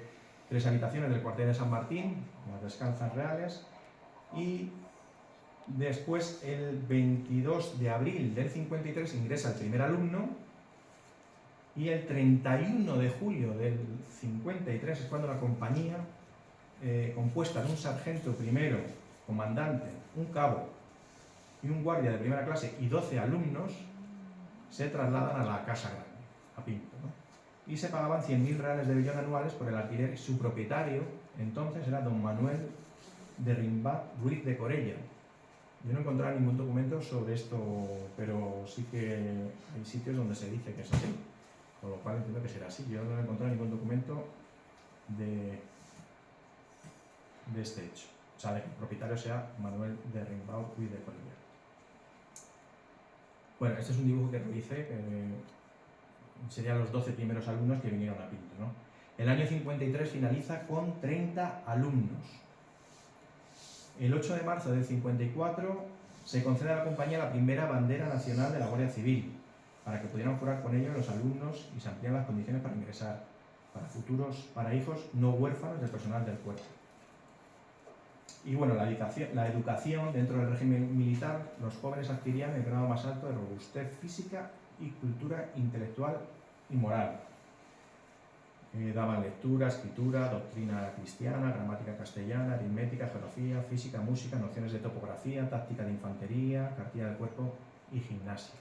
3 habitaciones del cuartel de San Martín, las descalzas reales, y después el 22 de abril del 53 ingresa el primer alumno, y el 31 de julio del 53 es cuando la compañía, compuesta de un sargento primero, comandante, un cabo y un guardia de primera clase y 12 alumnos, se trasladan a la Casa Grande, a Pinto, ¿no? Y se pagaban 100.000 reales de Bellón anuales por el alquiler, y su propietario entonces era don Manuel de Rimbaud Ruiz de Corella. Yo no he encontrado ningún documento sobre esto, pero sí que hay sitios donde se dice que es así, con lo cual entiendo que será así. Yo no he encontrado ningún documento de este hecho, o sea, de que el propietario sea Manuel de Rimbaud Ruiz de Corella. Bueno, este es un dibujo que realicé, serían los 12 primeros alumnos que vinieron a Pinto, ¿no? El año 53 finaliza con 30 alumnos. El 8 de marzo del 54 se concede a la compañía la primera bandera nacional de la Guardia Civil, para que pudieran jurar con ello los alumnos, y se amplían las condiciones para ingresar para hijos no huérfanos del personal del cuerpo. Y bueno, la educación dentro del régimen militar, los jóvenes adquirían el grado más alto de robustez física y cultura intelectual y moral. Daban lectura, escritura, doctrina cristiana, gramática castellana, aritmética, geografía, física, música, nociones de topografía, táctica de infantería, cartilla del cuerpo y gimnasia.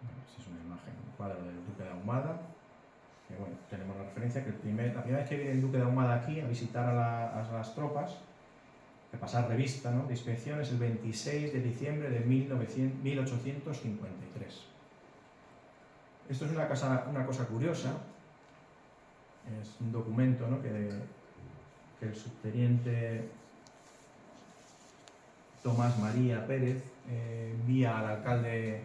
Bueno, esta es una imagen, un cuadro del Duque de Ahumada. Que bueno, tenemos la referencia que la primera vez que viene el Duque de Ahumada aquí a visitar a las tropas, que pasar revista, ¿no?, de inspección, es el 26 de diciembre de 1853. Esto es una cosa curiosa, es un documento, ¿no?, que el subteniente Tomás María Pérez envía al alcalde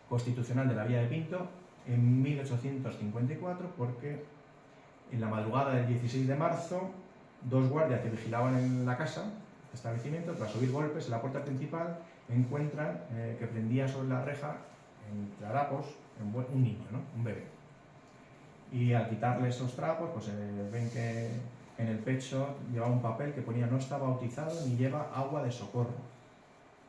constitucional de la Villa de Pinto en 1854, porque en la madrugada del 16 de marzo, dos guardias que vigilaban en la casa, el establecimiento, tras oír golpes en la puerta principal, encuentran que prendía sobre la reja, entre harapos, un niño, ¿no?, un bebé. Y al quitarle esos trapos, pues ven que en el pecho llevaba un papel que ponía: no está bautizado ni lleva agua de socorro.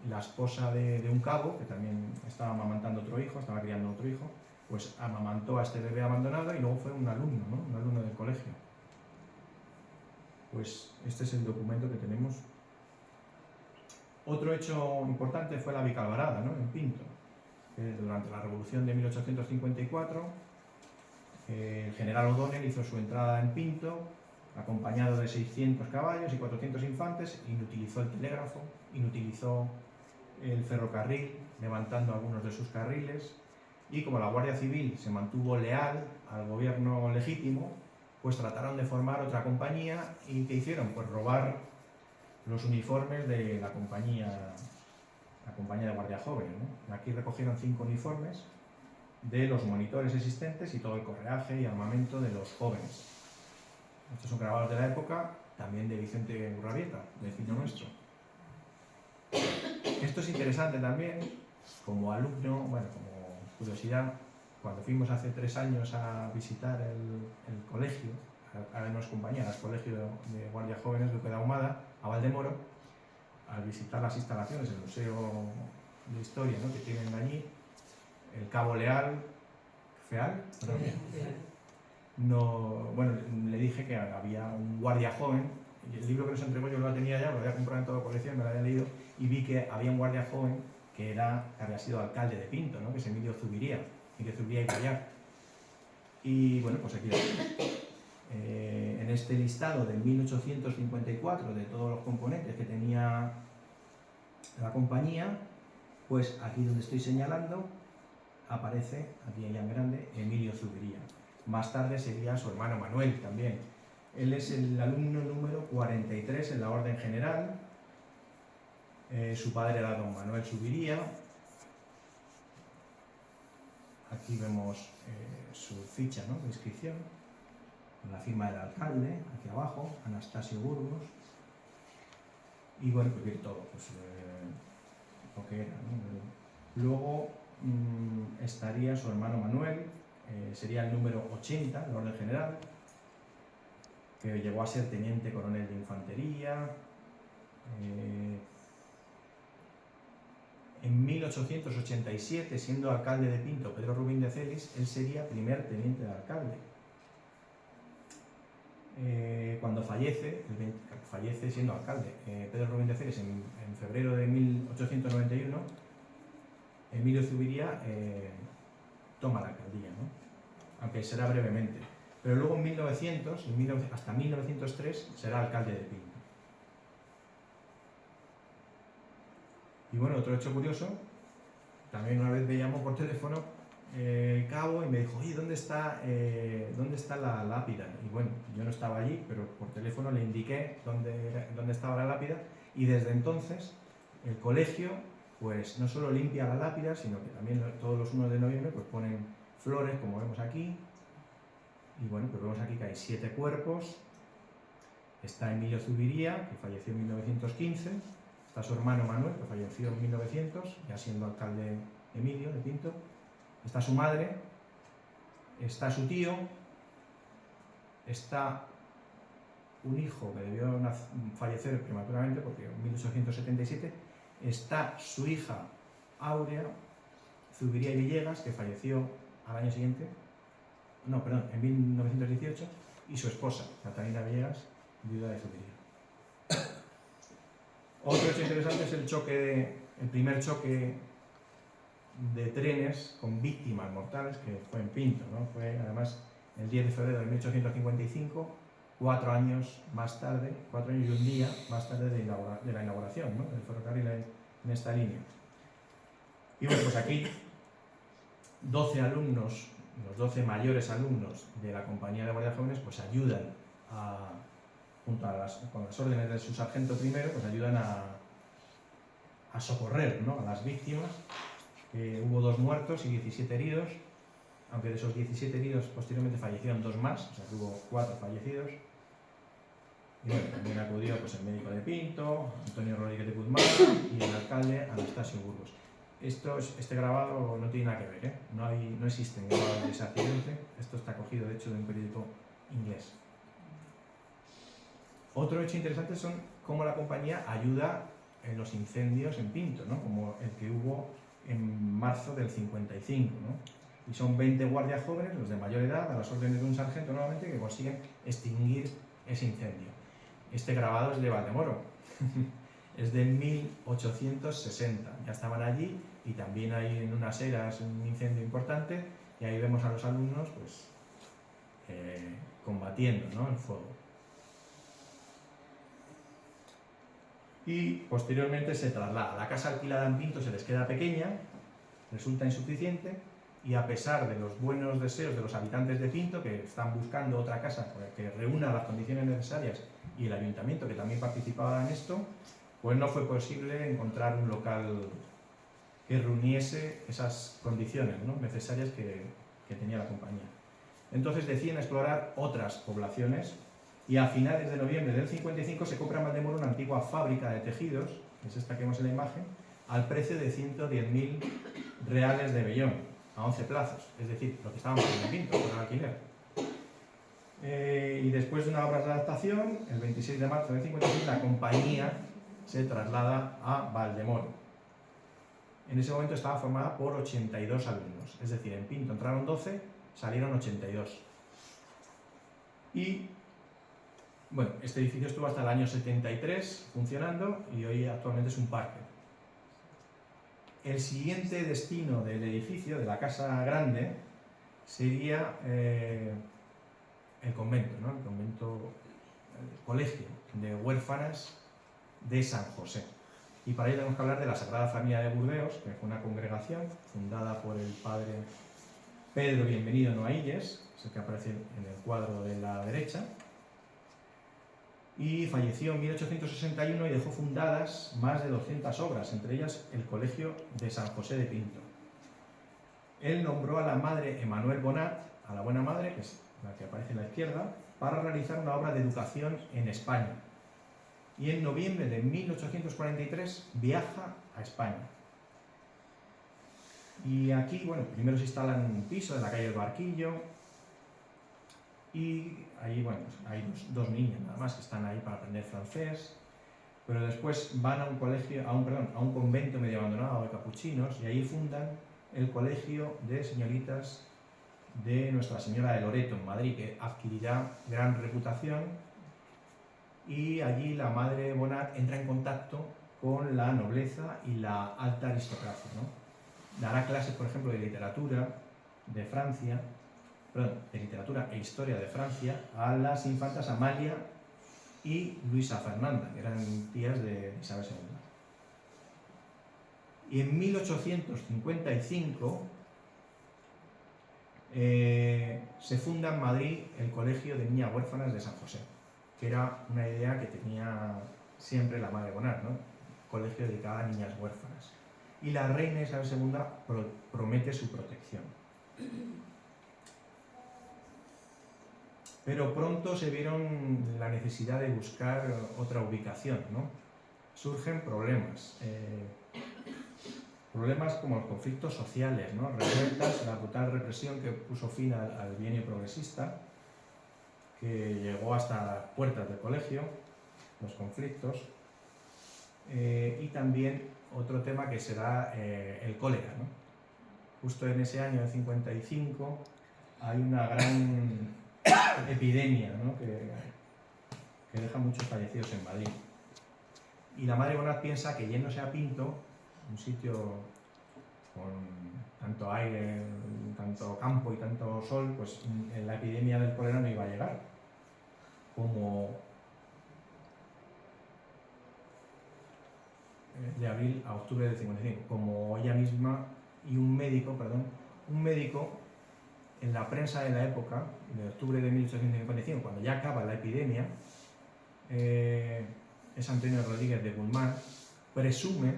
La esposa de un cabo, que también estaba amamantando otro hijo, estaba criando otro hijo, pues amamantó a este bebé abandonado y luego fue un alumno, ¿no?, un alumno del colegio. Pues este es el documento que tenemos. Otro hecho importante fue la bicalvarada, ¿no?, en Pinto. Durante la Revolución de 1854, el general O'Donnell hizo su entrada en Pinto, acompañado de 600 caballos y 400 infantes, inutilizó el telégrafo, inutilizó el ferrocarril, levantando algunos de sus carriles, y como la Guardia Civil se mantuvo leal al gobierno legítimo, pues trataron de formar otra compañía. ¿Y qué hicieron? Pues robar los uniformes de la compañía de Guardia Jóvenes, ¿no? Aquí recogieron 5 uniformes de los monitores existentes y todo el correaje y armamento de los jóvenes. Estos son grabados de la época, también de Vicente Urrabieta, vecino nuestro. Esto es interesante también, como alumno, bueno, como curiosidad, cuando fuimos hace 3 años a visitar el colegio, a vernos compañeras, colegio de Guardia Jóvenes Duque de Ahumada, a Valdemoro, al visitar las instalaciones, el Museo de Historia, ¿no?, que tienen allí, el Cabo Leal, Feal, no, bueno, le dije que había un guardia joven, y el libro que nos entregó yo lo tenía ya, lo había comprado en toda colección, me lo había leído, y vi que había un guardia joven que había sido alcalde de Pinto, ¿no?, que es Emilio Zubiría y Gallar. Y bueno, pues aquí lo tenemos. En este listado del 1854 de todos los componentes que tenía la compañía, pues aquí donde estoy señalando aparece, aquí ya en grande, Emilio Zubiría. Más tarde sería su hermano Manuel también. Él es el alumno número 43 en la orden general. Su padre era don Manuel Zubiría. Aquí vemos su ficha, ¿no?, de inscripción, con la firma del alcalde, aquí abajo, Anastasio Burgos. Y bueno, pues todo, pues lo que era, ¿no? Luego estaría su hermano Manuel, sería el número 80 en la orden general, que llegó a ser teniente coronel de infantería. En 1887, siendo alcalde de Pinto Pedro Rubín de Celis, él sería primer teniente de alcalde. Cuando fallece siendo alcalde Pedro Rubín de Celis en febrero de 1891, Emilio Zubiría toma la alcaldía, ¿no?, aunque será brevemente. Pero luego en 1900, hasta 1903, será alcalde de Pinto. Y bueno, otro hecho curioso, también una vez me llamó por teléfono el cabo y me dijo: oye, ¿dónde está la lápida? Y bueno, yo no estaba allí, pero por teléfono le indiqué dónde estaba la lápida, y desde entonces el colegio pues no solo limpia la lápida, sino que también todos los 1 de noviembre pues ponen flores, como vemos aquí. Y bueno, pues vemos aquí que hay 7 cuerpos. Está Emilio Zubiría, que falleció en 1915. Está su hermano Manuel, que falleció en 1900, ya siendo alcalde Emilio de Pinto. Está su madre, está su tío, está un hijo que debió fallecer prematuramente, porque en 1877 está su hija Áurea Zubiría y Villegas, que falleció al año siguiente, no, perdón, en 1918, y su esposa, Catalina Villegas, viuda de Zubiría. Otro hecho interesante es el primer choque de trenes con víctimas mortales, que fue en Pinto, ¿no? Fue además el 10 de febrero de 1855, 4 años más tarde, 4 años y un día más tarde de la inauguración, ¿no?, del ferrocarril en esta línea. Y bueno, pues aquí 12 alumnos, los 12 mayores alumnos de la compañía de guardias jóvenes, pues ayudan junto con las órdenes de su sargento primero, pues ayudan a socorrer, ¿no?, a las víctimas. Hubo 2 muertos y 17 heridos, aunque de esos 17 heridos posteriormente fallecieron 2 más, o sea que hubo 4 fallecidos. Y bueno, también acudió pues, el médico de Pinto, Antonio Rodríguez de Guzmán, y el alcalde Anastasio Burgos. Este grabado no tiene nada que ver, ¿eh? No existen grabados de ese accidente. Esto está cogido de hecho de un periódico inglés. Otro hecho interesante son cómo la compañía ayuda en los incendios en Pinto, ¿no?, como el que hubo en marzo del 55, ¿no? Y son 20 guardias jóvenes, los de mayor edad, a las órdenes de un sargento nuevamente, que consiguen extinguir ese incendio. Este grabado es de Valdemoro, es de 1860, ya estaban allí, y también hay en unas eras un incendio importante, y ahí vemos a los alumnos pues combatiendo, ¿no?, el fuego. Y posteriormente se traslada. La casa alquilada en Pinto se les queda pequeña, resulta insuficiente, y a pesar de los buenos deseos de los habitantes de Pinto, que están buscando otra casa que reúna las condiciones necesarias, y el ayuntamiento, que también participaba en esto, pues no fue posible encontrar un local que reuniese esas condiciones, ¿no?, necesarias que tenía la compañía. Entonces deciden explorar otras poblaciones, y a finales de noviembre del 55 se compra en Valdemoro una antigua fábrica de tejidos, que es esta que vemos en la imagen, al precio de 110.000 reales de Bellón, a 11 plazos, es decir, lo que estábamos en Pinto, por el alquiler. Y después de una obra de adaptación, el 26 de marzo del 56, la compañía se traslada a Valdemoro. En ese momento estaba formada por 82 alumnos, es decir, en Pinto entraron 12, salieron 82. Y bueno, este edificio estuvo hasta el año 73 funcionando, y hoy actualmente es un parque. El siguiente destino del edificio, de la casa grande, sería el convento, ¿no?, el convento, el colegio de huérfanas de San José. Y para ello tenemos que hablar de la Sagrada Familia de Burdeos, que fue una congregación fundada por el padre Pedro Bienvenido Noailles, es el que aparece en el cuadro de la derecha, y falleció en 1861 y dejó fundadas más de 200 obras, entre ellas el Colegio de San José de Pinto. Él nombró a la madre Emanuel Bonat, a la Buena Madre, que es la que aparece en la izquierda, para realizar una obra de educación en España. Y en noviembre de 1843 viaja a España. Y aquí, bueno, primero se instala en un piso de la calle del Barquillo, y ahí, bueno, hay dos niñas nada más que están ahí para aprender francés, pero después van a un colegio, a un convento medio abandonado de capuchinos, y ahí fundan el Colegio de Señoritas de Nuestra Señora de Loreto en Madrid, que adquirirá gran reputación, y allí la madre Bonat entra en contacto con la nobleza y la alta aristocracia, ¿no? Dará clases, por ejemplo, de literatura de Francia, de literatura e historia de Francia a las infantas Amalia y Luisa Fernanda, que eran tías de Isabel II. Y en 1855 se funda en Madrid el Colegio de Niñas Huérfanas de San José, que era una idea que tenía siempre la madre Bonat, ¿no?, colegio dedicado a niñas huérfanas. Y la reina Isabel II promete su protección. Pero pronto se vieron la necesidad de buscar otra ubicación, ¿no? Surgen problemas. Problemas como los conflictos sociales, ¿no?, revueltas, la brutal represión que puso fin al bienio progresista, que llegó hasta las puertas del colegio, los conflictos, y también otro tema que será el cólera, ¿no? Justo en ese año, de 55, hay una gran epidemia, ¿no? que deja muchos fallecidos en Madrid. Y la Madre Bonat piensa que yéndose a Pinto, un sitio con tanto aire, tanto campo y tanto sol, pues la epidemia del cólera no iba a llegar. De abril a octubre del 55, como ella misma y un médico en la prensa de la época, de octubre de 1855, cuando ya acaba la epidemia, es Antonio Rodríguez de Guzmán, presume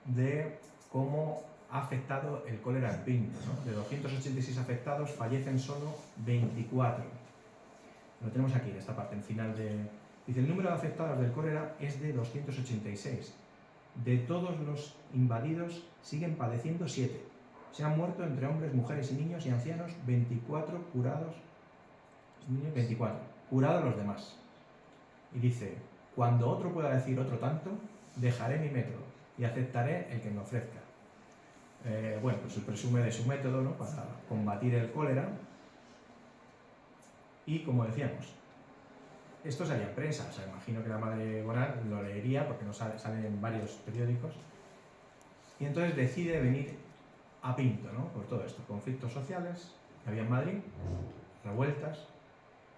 de cómo ha afectado el cólera en Pinto, ¿no? De 286 afectados, fallecen solo 24. Lo tenemos aquí, en esta parte, en final de... Dice, el número de afectados del cólera es de 286. De todos los invadidos siguen padeciendo 7. Se han muerto entre hombres, mujeres y niños y ancianos 24 curados. 24. Curados los demás. Y dice, cuando otro pueda decir otro tanto, dejaré mi método y aceptaré el que me ofrezca. Bueno, pues se presume de su método, ¿no? Para combatir el cólera. Y como decíamos, esto salía en prensa, o sea, imagino que la Madre Bonat lo leería porque no sale en varios periódicos. Y entonces decide venir a Pinto, ¿no? Por todo esto, conflictos sociales que había en Madrid, revueltas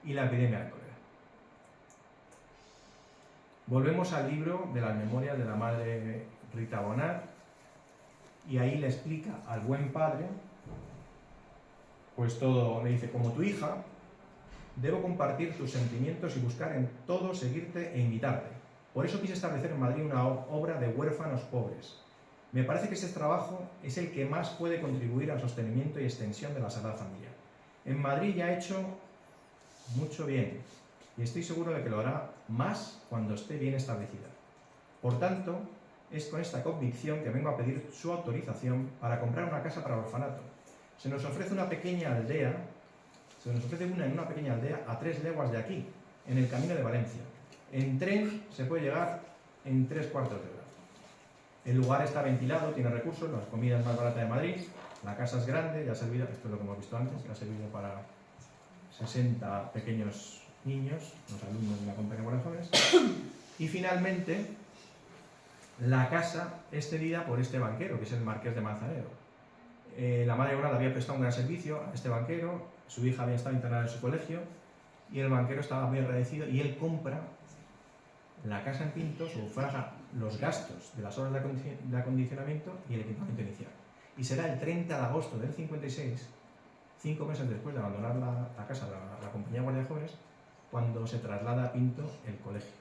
y la epidemia de cólera. Volvemos al libro de las memorias de la Madre Rita Bonat y ahí le explica al buen padre, pues todo, le dice, como tu hija, debo compartir tus sentimientos y buscar en todo seguirte e imitarte. Por eso quise establecer en Madrid una obra de huérfanos pobres. Me parece que ese trabajo es el que más puede contribuir al sostenimiento y extensión de la Sagrada Familia. En Madrid ya he hecho mucho bien y estoy seguro de que lo hará más cuando esté bien establecida. Por tanto, es con esta convicción que vengo a pedir su autorización para comprar una casa para el orfanato. Se nos ofrece una pequeña aldea, en una pequeña aldea a 3 leguas de aquí, en el camino de Valencia. En tren se puede llegar en 3/4 de hora. El lugar está ventilado, tiene recursos, la comida es más barata de Madrid, la casa es grande, ya ha servido, esto es lo que hemos visto antes, ha servido para 60 pequeños niños, los alumnos de la Compañía de Jóvenes. Y finalmente, la casa es cedida por este banquero, que es el Marqués de Manzanero. La Madre Bonat había prestado un gran servicio a este banquero, su hija había estado internada en su colegio y el banquero estaba muy agradecido y él compra la casa en Pinto, sufraga los gastos de las obras de acondicionamiento y el equipamiento inicial. Y será el 30 de agosto del 56, 5 meses después de abandonar la casa de la Compañía de Guardia de Jóvenes, cuando se traslada a Pinto el colegio.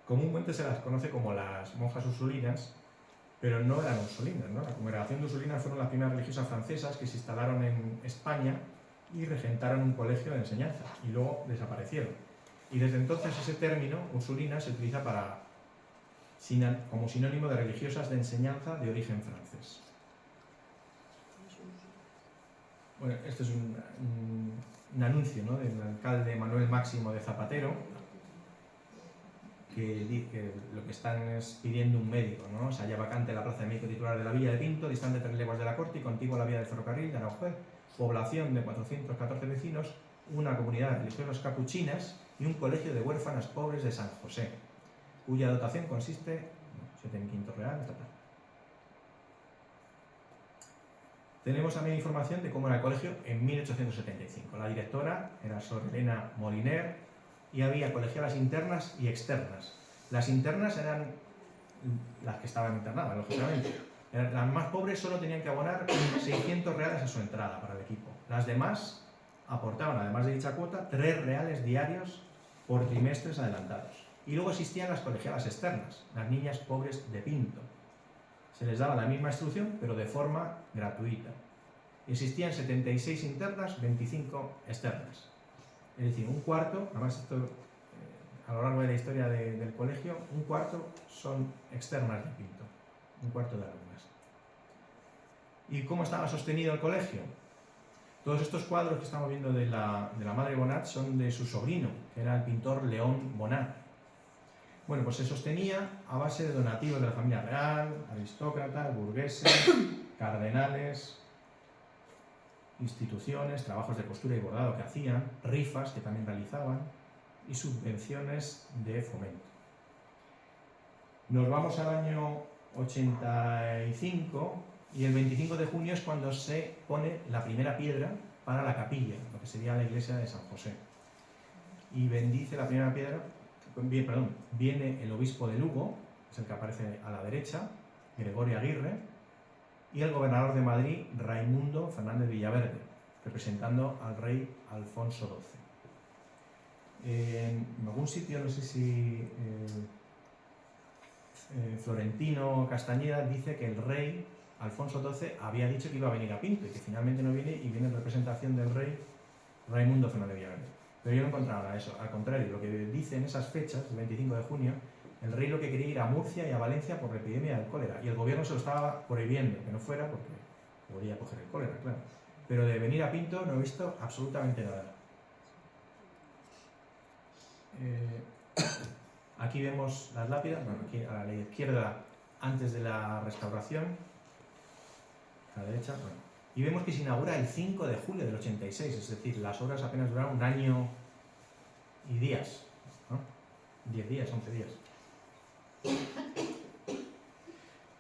Comúnmente se las conoce como las monjas ursulinas, pero no eran ursulinas, ¿no? La Congregación de Ursulinas fueron las primeras religiosas francesas que se instalaron en España y regentaron un colegio de enseñanza y luego desaparecieron. Y desde entonces ese término, ursulina, se utiliza como sinónimo de religiosas de enseñanza de origen francés. Bueno, este es un anuncio, ¿no?, del alcalde Manuel Máximo de Zapatero, que lo que están es pidiendo un médico, ¿no? Se halla vacante la plaza de médico titular de la Villa de Pinto, distante 3 leguas de la corte y contigua a la vía del ferrocarril de Aranjuez, población de 414 vecinos, una comunidad de religiosas capuchinas y un colegio de huérfanas pobres de San José, cuya dotación consiste en 7.500 reales estatal. Tenemos también información de cómo era el colegio en 1875. La directora era Sor Elena Moliner y había colegialas internas y externas. Las internas eran las que estaban internadas, lógicamente. Las más pobres solo tenían que abonar 600 reales a su entrada para el equipo. Las demás aportaban, además de dicha cuota, 3 reales diarios por trimestres adelantados. Y luego existían las colegialas externas, las niñas pobres de Pinto. Se les daba la misma instrucción, pero de forma gratuita. Existían 76 internas, 25 externas. Es decir, un cuarto, además esto a lo largo de la historia del colegio, un cuarto son externas de Pinto, un cuarto de alumnas. ¿Y cómo estaba sostenido el colegio? Todos estos cuadros que estamos viendo de la madre Bonnat son de su sobrino, que era el pintor León Bonnat. Bueno, pues se sostenía a base de donativos de la familia real, aristócratas, burgueses, cardenales, instituciones, trabajos de costura y bordado que hacían, rifas que también realizaban y subvenciones de fomento. Nos vamos al año 85 y el 25 de junio es cuando se pone la primera piedra para la capilla, lo que sería la iglesia de San José. Y bendice la primera piedra, viene el obispo de Lugo, es el que aparece a la derecha, Gregorio Aguirre, y el gobernador de Madrid, Raimundo Fernández Villaverde, representando al rey Alfonso XII. En algún sitio, no sé si Florentino Castañeda dice que el rey Alfonso XII había dicho que iba a venir a Pinto y que finalmente no viene y viene en representación del rey Raimundo Fernández Villaverde. Pero yo no encontraba nada de eso, al contrario, lo que dice en esas fechas, el 25 de junio, el rey lo que quería ir a Murcia y a Valencia por la epidemia del cólera y el gobierno se lo estaba prohibiendo que no fuera porque podría coger el cólera, claro. Pero de venir a Pinto no he visto absolutamente nada. Aquí vemos las lápidas, bueno, aquí a la izquierda antes de la restauración, a la derecha, bueno. Y vemos que se inaugura el 5 de julio del 86, es decir, las obras apenas duraron un año y días, ¿no? 10 días, 11 días.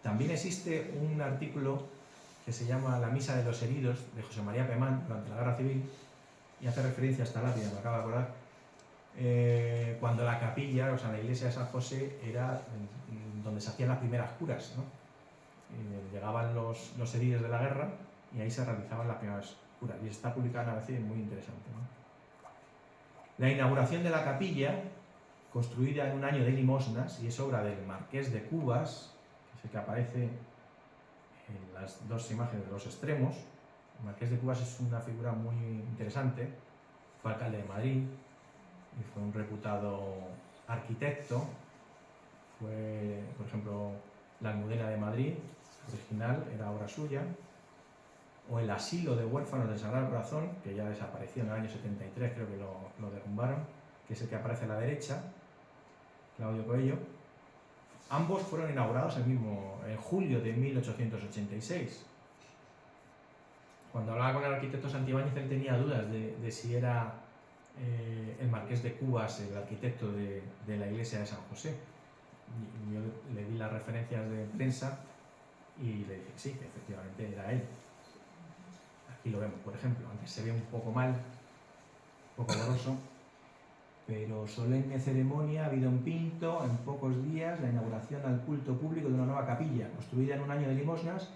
También existe un artículo que se llama La Misa de los Heridos, de José María Pemán, durante la Guerra Civil, y hace referencia a esta lápida, me acabo de acordar, cuando la capilla, o sea, la iglesia de San José, era donde se hacían las primeras curas, ¿no? Llegaban los heridos de la guerra y ahí se realizaban las primeras curas. Y está publicada a veces muy interesante, ¿no? La inauguración de la capilla, construida en un año de limosnas, y es obra del Marqués de Cubas, que es el que aparece en las dos imágenes de los extremos. El Marqués de Cubas es una figura muy interesante, fue alcalde de Madrid y fue un reputado arquitecto. Fue, por ejemplo, la Almudena de Madrid, original, era obra suya, o el asilo de huérfanos del Sagrado Corazón, que ya desapareció en el año 73, creo que lo derrumbaron, que es el que aparece a la derecha, Claudio Coello. Ambos fueron inaugurados en julio de 1886. Cuando hablaba con el arquitecto Santibáñez, él tenía dudas de si era el Marqués de Cubas el arquitecto de la iglesia de San José. Y yo le di las referencias de prensa y le dije que sí, que efectivamente era él. Aquí lo vemos, por ejemplo, aunque se ve un poco mal, un poco borroso, pero solemne ceremonia ha habido en Pinto en pocos días la inauguración al culto público de una nueva capilla, construida en un año de limosnas,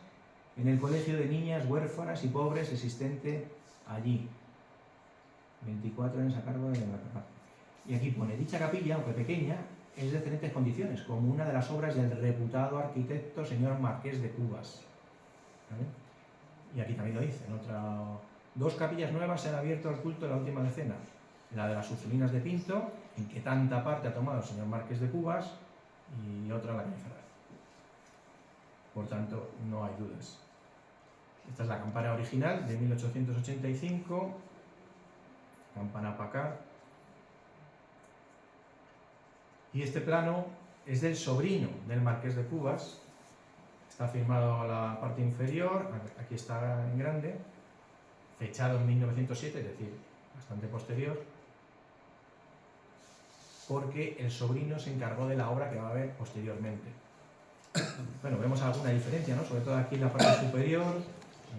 en el colegio de niñas huérfanas y pobres existente allí. 24 años a cargo de la capilla. Y aquí pone, dicha capilla, aunque pequeña, es de excelentes condiciones, como una de las obras del reputado arquitecto señor Marqués de Cubas. ¿Vale? Y aquí también lo dice, dos capillas nuevas se han abierto al culto de la última decena, la de las Ursulinas de Pinto, en que tanta parte ha tomado el señor Marqués de Cubas, y otra la calle Ferraz. Por tanto, no hay dudas. Esta es la campana original de 1885, campana Packard. Y este plano es del sobrino del Marqués de Cubas. Está firmado la parte inferior, aquí está en grande, fechado en 1907, es decir, bastante posterior, porque el sobrino se encargó de la obra que va a haber posteriormente. Bueno, vemos alguna diferencia, ¿no? Sobre todo aquí en la parte superior,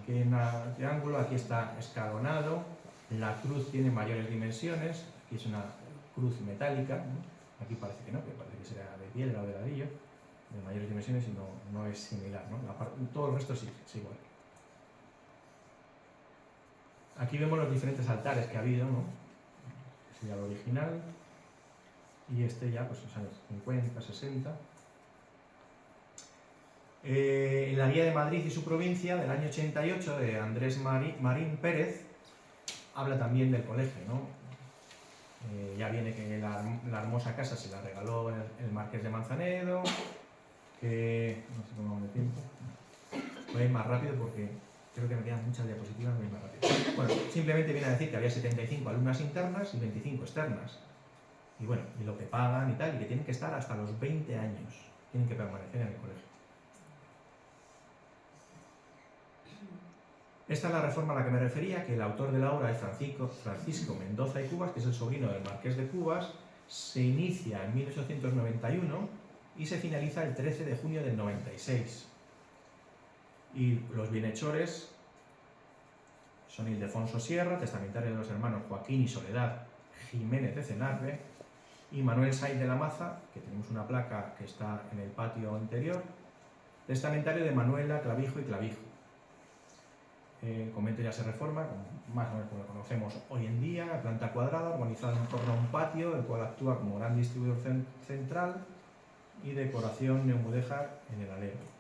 aquí en el triángulo, aquí está escalonado, la cruz tiene mayores dimensiones, aquí es una cruz metálica, ¿no? Aquí parece que no, que parece que será de piedra o de ladrillo, de mayores dimensiones, y no es similar, ¿no? Todo el resto sí es igual. Aquí vemos los diferentes altares que ha habido, ¿no? Este sería el original, y este ya, pues los años 50, 60. En la Guía de Madrid y su provincia, del año 88, de Andrés Marín Pérez, habla también del colegio, ¿no? Ya viene que la hermosa casa se la regaló el Marqués de Manzanedo, que no sé cómo vamos de tiempo, voy a ir más rápido porque Creo que me quedan muchas diapositivas, muy más rápido. Bueno, simplemente viene a decir que había 75 alumnas internas y 25 externas. Y bueno, y lo que pagan y tal, y que tienen que estar hasta los 20 años. Tienen que permanecer en el colegio. Esta es la reforma a la que me refería, que el autor de la obra es Francisco Mendoza y Cubas, que es el sobrino del Marqués de Cubas. Se inicia en 1891 y se finaliza el 13 de junio del 96. Y los bienhechores son Ildefonso Sierra, testamentario de los hermanos Joaquín y Soledad Jiménez de Cenarbe, y Manuel Saiz de la Maza, que tenemos una placa que está en el patio interior, testamentario de Manuela Clavijo y Clavijo. El convento ya se reforma, más o menos como lo conocemos hoy en día, planta cuadrada, organizada en torno a un patio, el cual actúa como gran distribuidor central y decoración neomudéjar en el alero.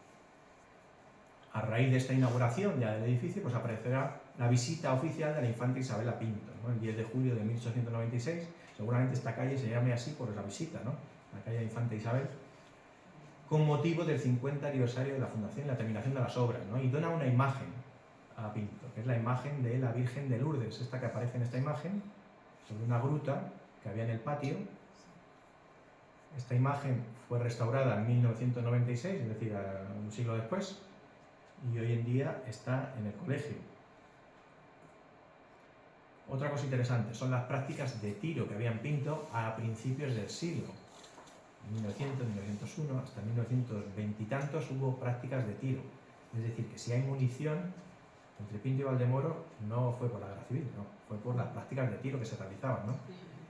A raíz de esta inauguración ya del edificio, pues aparecerá la visita oficial de la infanta Isabel a Pinto, ¿no? El 10 de julio de 1896. Seguramente esta calle se llame así por la visita, ¿no? La calle de Infanta Isabel, con motivo del 50 aniversario de la fundación y la terminación de las obras, ¿no? Y dona una imagen a Pinto, que es la imagen de la Virgen de Lourdes, esta que aparece en esta imagen, sobre una gruta que había en el patio. Esta imagen fue restaurada en 1996, es decir, un siglo después, y hoy en día está en el colegio. Otra cosa interesante son las prácticas de tiro que había en Pinto a principios del siglo. En 1900, 1901, hasta 1920 y tantos hubo prácticas de tiro. Es decir, que si hay munición, entre Pinto y Valdemoro no fue por la guerra civil, no, fue por las prácticas de tiro que se realizaban, ¿no?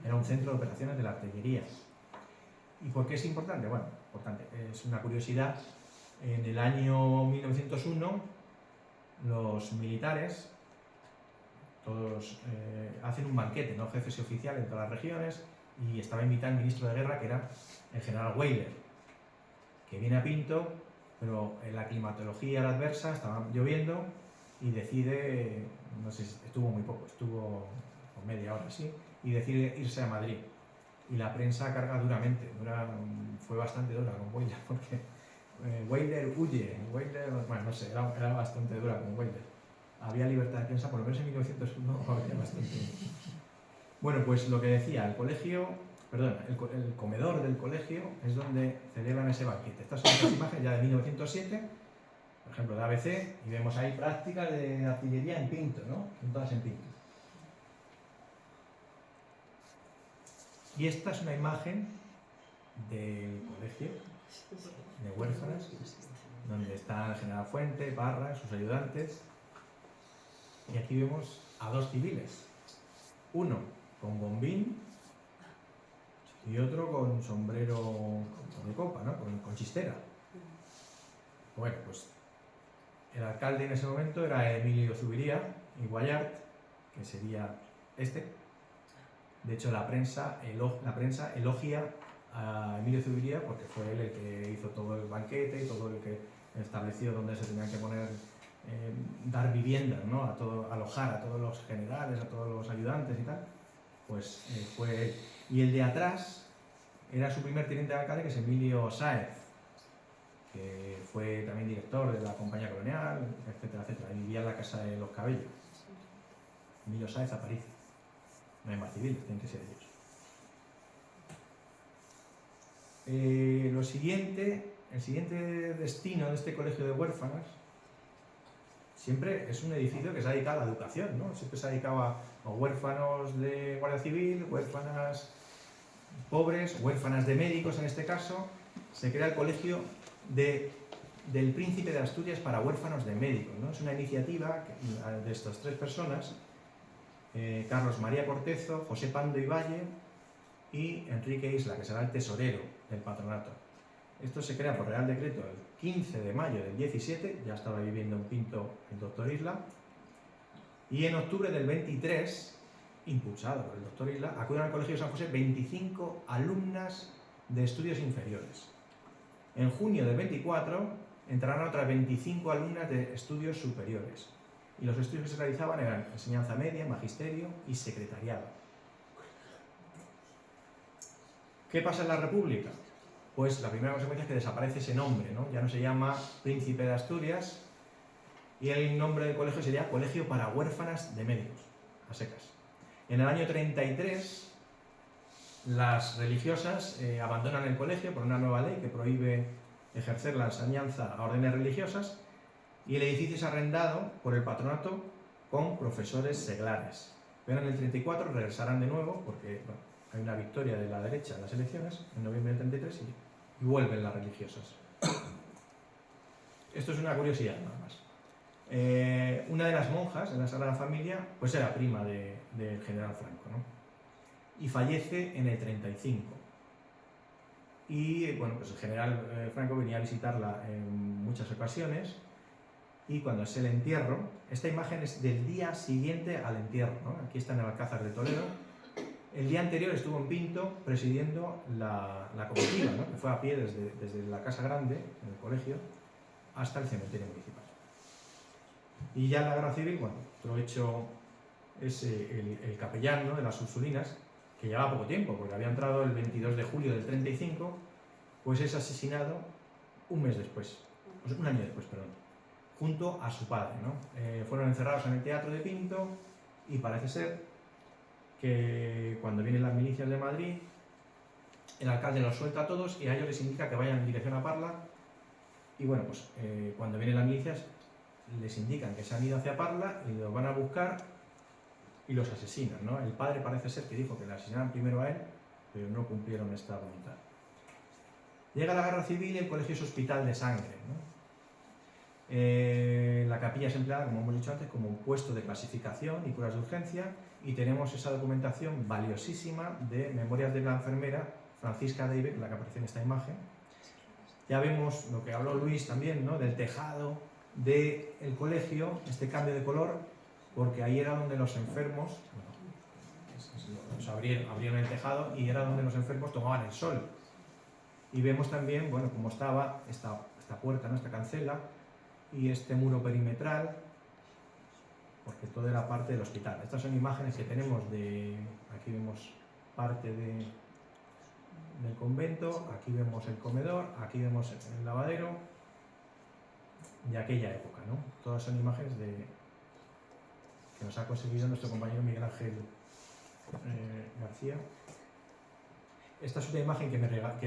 Era un centro de operaciones de la artillería. ¿Y por qué es importante? Bueno, importante, es una curiosidad. En el año 1901, los militares, todos hacen un banquete, ¿no? Jefes y oficiales de todas las regiones, y estaba invitado el ministro de guerra, que era el general Weyler, que viene a Pinto, pero en la climatología era adversa, estaba lloviendo, y decide, no sé si estuvo muy poco, estuvo por media hora así, y decide irse a Madrid. Y la prensa carga duramente, fue bastante dura con Weyler, porque Weyler huye, Weyler, bueno, no sé, era bastante dura con Weyler. Había libertad de prensa, por lo menos en 1901 había bastante. Bueno, pues lo que decía, el comedor del colegio es donde celebran ese banquete. Estas son otras imágenes ya de 1907, por ejemplo, de ABC, y vemos ahí prácticas de artillería en Pinto, ¿no? Son todas en Pinto. Y esta es una imagen del colegio de huérfanas, donde está el general Fuente, Parra, sus ayudantes. Y aquí vemos a dos civiles, uno con bombín y otro con sombrero de copa, ¿no? Con chistera. Bueno, pues el alcalde en ese momento era Emilio Zubiría y Guayart, que sería este. De hecho, la prensa elogia a Emilio Zubiría porque fue él el que hizo todo el banquete y todo el que estableció dónde se tenían que poner, dar viviendas, ¿no? Alojar a todos los generales, a todos los ayudantes y tal. Pues fue él. Y el de atrás era su primer teniente de alcalde, que es Emilio Sáez, que fue también director de la compañía colonial, etcétera, etcétera. Y vivía en la Casa de los Cabellos. Emilio Sáez Aparicio. No hay más civiles, tienen que ser ellos. El siguiente destino de este colegio de huérfanas siempre es un edificio que se ha dedicado a la educación, ¿no? Siempre se ha dedicado a huérfanos de Guardia Civil, huérfanas pobres, huérfanas de médicos en este caso. Se crea el colegio del Príncipe de Asturias para huérfanos de médicos, ¿no? Es una iniciativa de estas tres personas, Carlos María Cortezo, José Pando y Valle y Enrique Isla, que será el tesorero del patronato. Esto se crea por Real Decreto el 15 de mayo del 17, ya estaba viviendo en Pinto el doctor Isla, y en octubre del 23, impulsado por el doctor Isla, acuden al Colegio de San José 25 alumnas de estudios inferiores. En junio del 24 entrarán otras 25 alumnas de estudios superiores. Y los estudios que se realizaban eran enseñanza media, magisterio y secretariado. ¿Qué pasa en la República? Pues la primera consecuencia es que desaparece ese nombre, ¿no? Ya no se llama Príncipe de Asturias, y el nombre del colegio sería Colegio para Huérfanas de Médicos, a secas. En el año 33, las religiosas abandonan el colegio por una nueva ley que prohíbe ejercer la enseñanza a órdenes religiosas, y el edificio es arrendado por el patronato con profesores seglares. Pero en el 34 regresarán de nuevo porque bueno, hay una victoria de la derecha en las elecciones, en noviembre del 33, y vuelven las religiosas. Esto es una curiosidad nada más. Una de las monjas en la Sagrada Familia pues era prima del general Franco, ¿no? Y fallece en el 35. Y bueno, pues el general Franco venía a visitarla en muchas ocasiones, y cuando es el entierro, esta imagen es del día siguiente al entierro, ¿no? Aquí está en el Alcázar de Toledo. El día anterior estuvo en Pinto presidiendo la comitiva, ¿no? Que fue a pie desde la Casa Grande, en el colegio, hasta el cementerio municipal. Y ya en la Guerra Civil, bueno, otro hecho es el capellán, ¿no?, de las Ursulinas, que llevaba poco tiempo, porque había entrado el 22 de julio del 35, pues es asesinado un año después, perdón, junto a su padre, ¿no? Fueron encerrados en el Teatro de Pinto, y parece ser que cuando vienen las milicias de Madrid, el alcalde los suelta a todos y a ellos les indica que vayan en dirección a Parla, y bueno, pues cuando vienen las milicias les indican que se han ido hacia Parla y los van a buscar y los asesinan, ¿no? El padre parece ser que dijo que le asesinaran primero a él, pero no cumplieron esta voluntad. Llega la Guerra Civil y el colegio es hospital de sangre, ¿no? La capilla es empleada, como hemos dicho antes, como un puesto de clasificación y curas de urgencia, y tenemos esa documentación valiosísima de Memorias de la enfermera Francisca Deiber, en la que aparece en esta imagen. Ya vemos lo que habló Luis también, ¿no?, del tejado del colegio, este cambio de color, porque ahí era donde los enfermos, abrieron el tejado y era donde los enfermos tomaban el sol. Y vemos también, bueno, cómo estaba esta puerta, ¿no?, esta cancela, y este muro perimetral, porque todo era parte del hospital. Estas son imágenes que tenemos aquí vemos parte del convento, aquí vemos el comedor, aquí vemos el lavadero, de aquella época, ¿no? Todas son imágenes que nos ha conseguido nuestro compañero Miguel Ángel García. Esta es una imagen que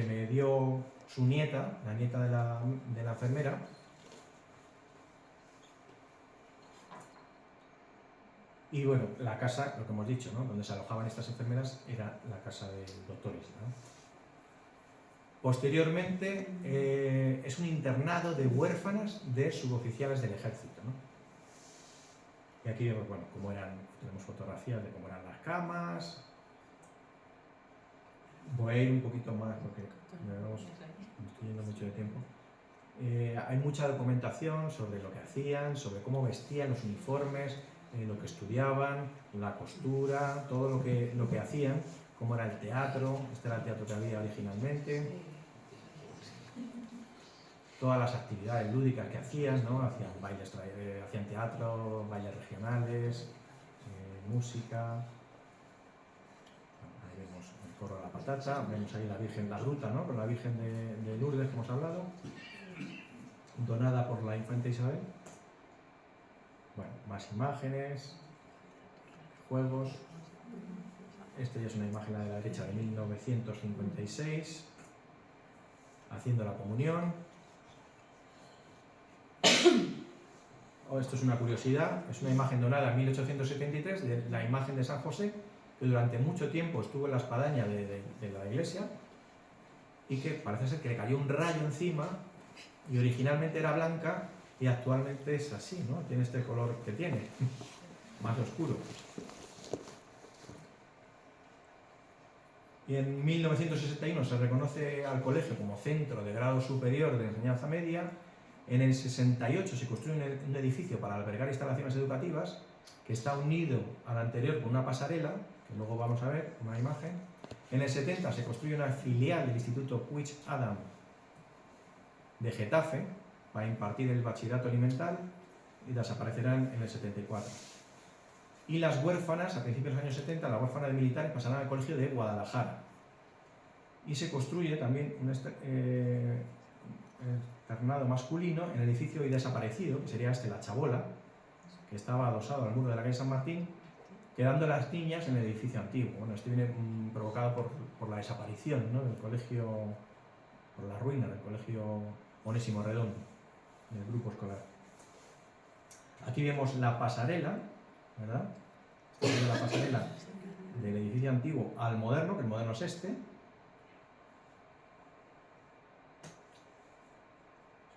me dio su nieta, la nieta de la enfermera. Y bueno, la casa, lo que hemos dicho, ¿no?, donde se alojaban estas enfermeras, era la casa del doctor Isla, ¿no? Posteriormente es un internado de huérfanas de suboficiales del ejército, ¿no? Y aquí vemos, bueno, tenemos fotografías de cómo eran las camas. Voy a ir un poquito más porque me estoy yendo mucho de tiempo. Hay mucha documentación sobre lo que hacían, sobre cómo vestían, los uniformes, lo que estudiaban, la costura, todo lo que hacían, cómo era el teatro. Este era el teatro que había originalmente. Todas las actividades lúdicas que hacían, ¿no? Hacían bailes, hacían teatro, bailes regionales, música. Bueno, ahí vemos el corro de la patata, vemos ahí la Virgen, la gruta, ¿no?, con la Virgen de Lourdes que hemos hablado, donada por la infanta Isabel. Bueno, más imágenes, juegos. Esta ya es una imagen a la derecha de 1956, haciendo la comunión. Esto es una curiosidad, es una imagen donada en 1873 de la imagen de San José, que durante mucho tiempo estuvo en la espadaña de la iglesia, y que parece ser que le cayó un rayo encima, y originalmente era blanca, y actualmente es así, ¿no? Tiene este color que tiene, más oscuro. Y en 1961 se reconoce al colegio como centro de grado superior de enseñanza media. En el 68 se construye un edificio para albergar instalaciones educativas que está unido al anterior con una pasarela, que luego vamos a ver una imagen. En el 70 se construye una filial del Instituto Puig Adam de Getafe para impartir el bachillerato alimental, y desaparecerán en el 74. Y las huérfanas, a principios de los años 70, la huérfana de militares pasarán al colegio de Guadalajara. Y se construye también internado masculino en el edificio hoy desaparecido, que sería la Chabola, que estaba adosado al muro de la calle San Martín, quedando las niñas en el edificio antiguo. Bueno, esto viene provocado por la desaparición, ¿no?, del colegio, por la ruina del colegio Onésimo Redondo, del grupo escolar. Aquí vemos la pasarela, ¿verdad? Esta es la pasarela del edificio antiguo al moderno, que el moderno es este. Es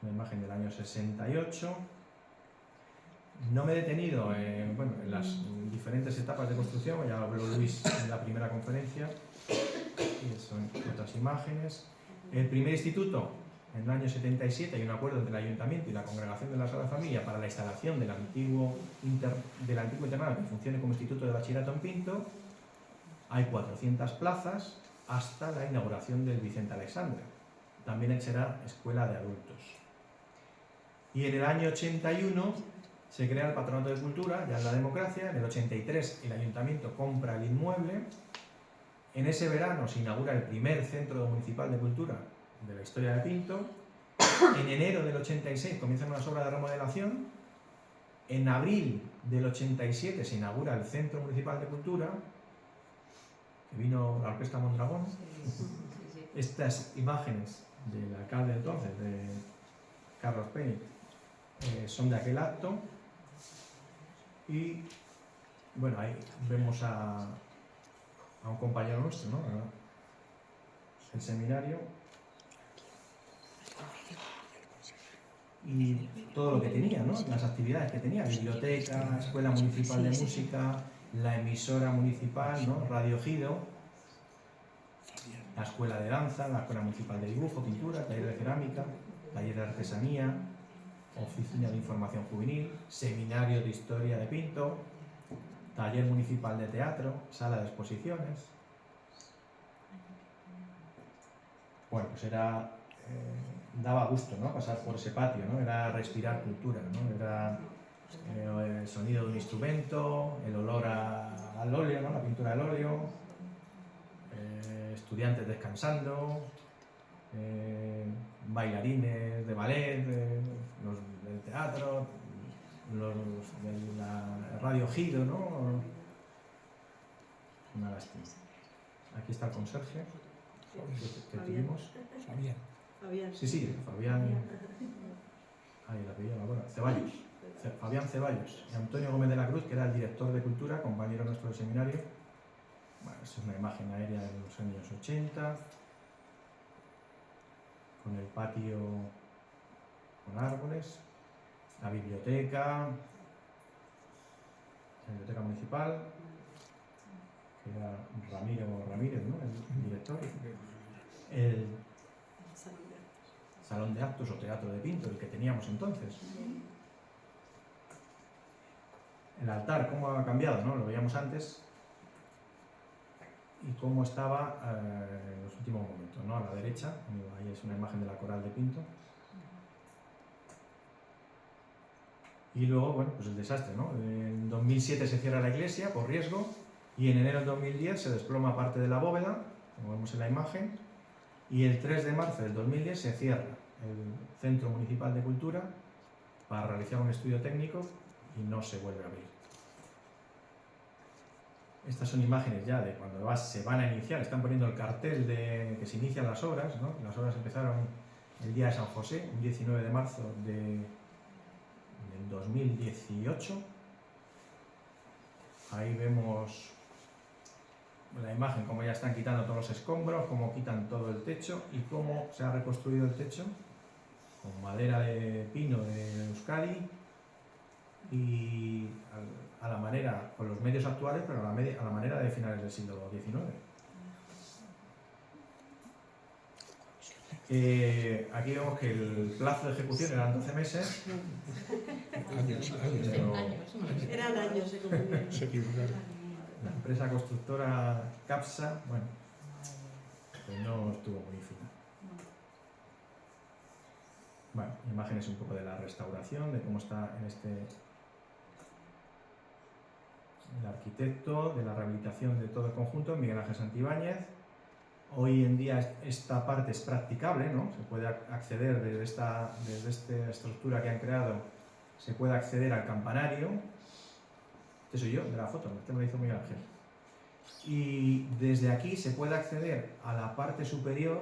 una imagen del año 68. No me he detenido en las diferentes etapas de construcción, ya habló Luis en la primera conferencia, y son otras imágenes. El primer instituto, en el año 77, hay un acuerdo entre el Ayuntamiento y la Congregación de la Sagrada Familia para la instalación del antiguo internado que funcione como instituto de bachillerato en Pinto. Hay 400 plazas hasta la inauguración del Vicente Alexandre. También será escuela de adultos. Y en el año 81 se crea el Patronato de Cultura, ya en la democracia. En el 83 el Ayuntamiento compra el inmueble. En ese verano se inaugura el primer centro municipal de cultura de la historia de Pinto. En enero del 86 comienzan unas obras de remodelación. En abril del 87 se inaugura el Centro Municipal de Cultura, que vino la Orquesta Mondragón. Estas imágenes del alcalde entonces, de Carlos Penny, son de aquel acto. Y bueno, ahí vemos a un compañero nuestro, ¿no?, el seminario, y todo lo que tenía, ¿no?, las actividades que tenía: biblioteca, escuela municipal de música, la emisora municipal, ¿no?, Radio Gido, la escuela de danza, la escuela municipal de dibujo, pintura, taller de cerámica, taller de artesanía, oficina de información juvenil, seminario de historia de Pinto, taller municipal de teatro, sala de exposiciones. Bueno, pues daba gusto, ¿no?, pasar por ese patio, ¿no? Era respirar cultura, ¿no? Era el sonido de un instrumento, el olor al óleo, ¿no?, la pintura al óleo, estudiantes descansando, bailarines de ballet, los del teatro, los de la Radio Gido, ¿no? Una lástima. Aquí está el conserje que tuvimos. Fabián. Sí, Fabián. Ahí la pillaba, bueno, Ceballos. Fabián Ceballos y Antonio Gómez de la Cruz, que era el director de cultura, compañero nuestro del seminario. Bueno, es una imagen aérea de los años 80, con el patio con árboles, la biblioteca municipal, que era Ramírez, ¿no?, el director. El salón de actos o teatro de Pinto, el que teníamos entonces. El altar, cómo ha cambiado, ¿no?, lo veíamos antes, y cómo estaba en los últimos momentos, ¿no?, a la derecha. Ahí es una imagen de la coral de Pinto. Y luego, bueno, pues el desastre, ¿no? En 2007 se cierra la iglesia por riesgo, y en enero del 2010 se desploma parte de la bóveda, como vemos en la imagen, y el 3 de marzo del 2010 se cierra el Centro Municipal de Cultura para realizar un estudio técnico y no se vuelve a abrir. Estas son imágenes ya de cuando se van a iniciar, están poniendo el cartel de que se inician las obras, ¿no? Las obras empezaron el día de San José, un 19 de marzo del 2018. Ahí vemos la imagen, cómo ya están quitando todos los escombros, cómo quitan todo el techo y cómo se ha reconstruido el techo con madera de pino de Euskadi y a la manera, con los medios actuales, pero a la manera de finales del siglo XIX. Aquí vemos que el plazo de ejecución eran 12 meses. Pero Eran años, se confundieron. Se equivocaron. la empresa constructora Capsa, bueno, pues no estuvo muy fina. Bueno, imágenes un poco de la restauración, de cómo está el arquitecto, de la rehabilitación de todo el conjunto, Miguel Ángel Santibáñez. Hoy en día esta parte es practicable, ¿no? Se puede acceder desde esta estructura que han creado, se puede acceder al campanario. Este soy yo, de la foto, este me lo hizo Miguel Ángel. Y desde aquí se puede acceder a la parte superior,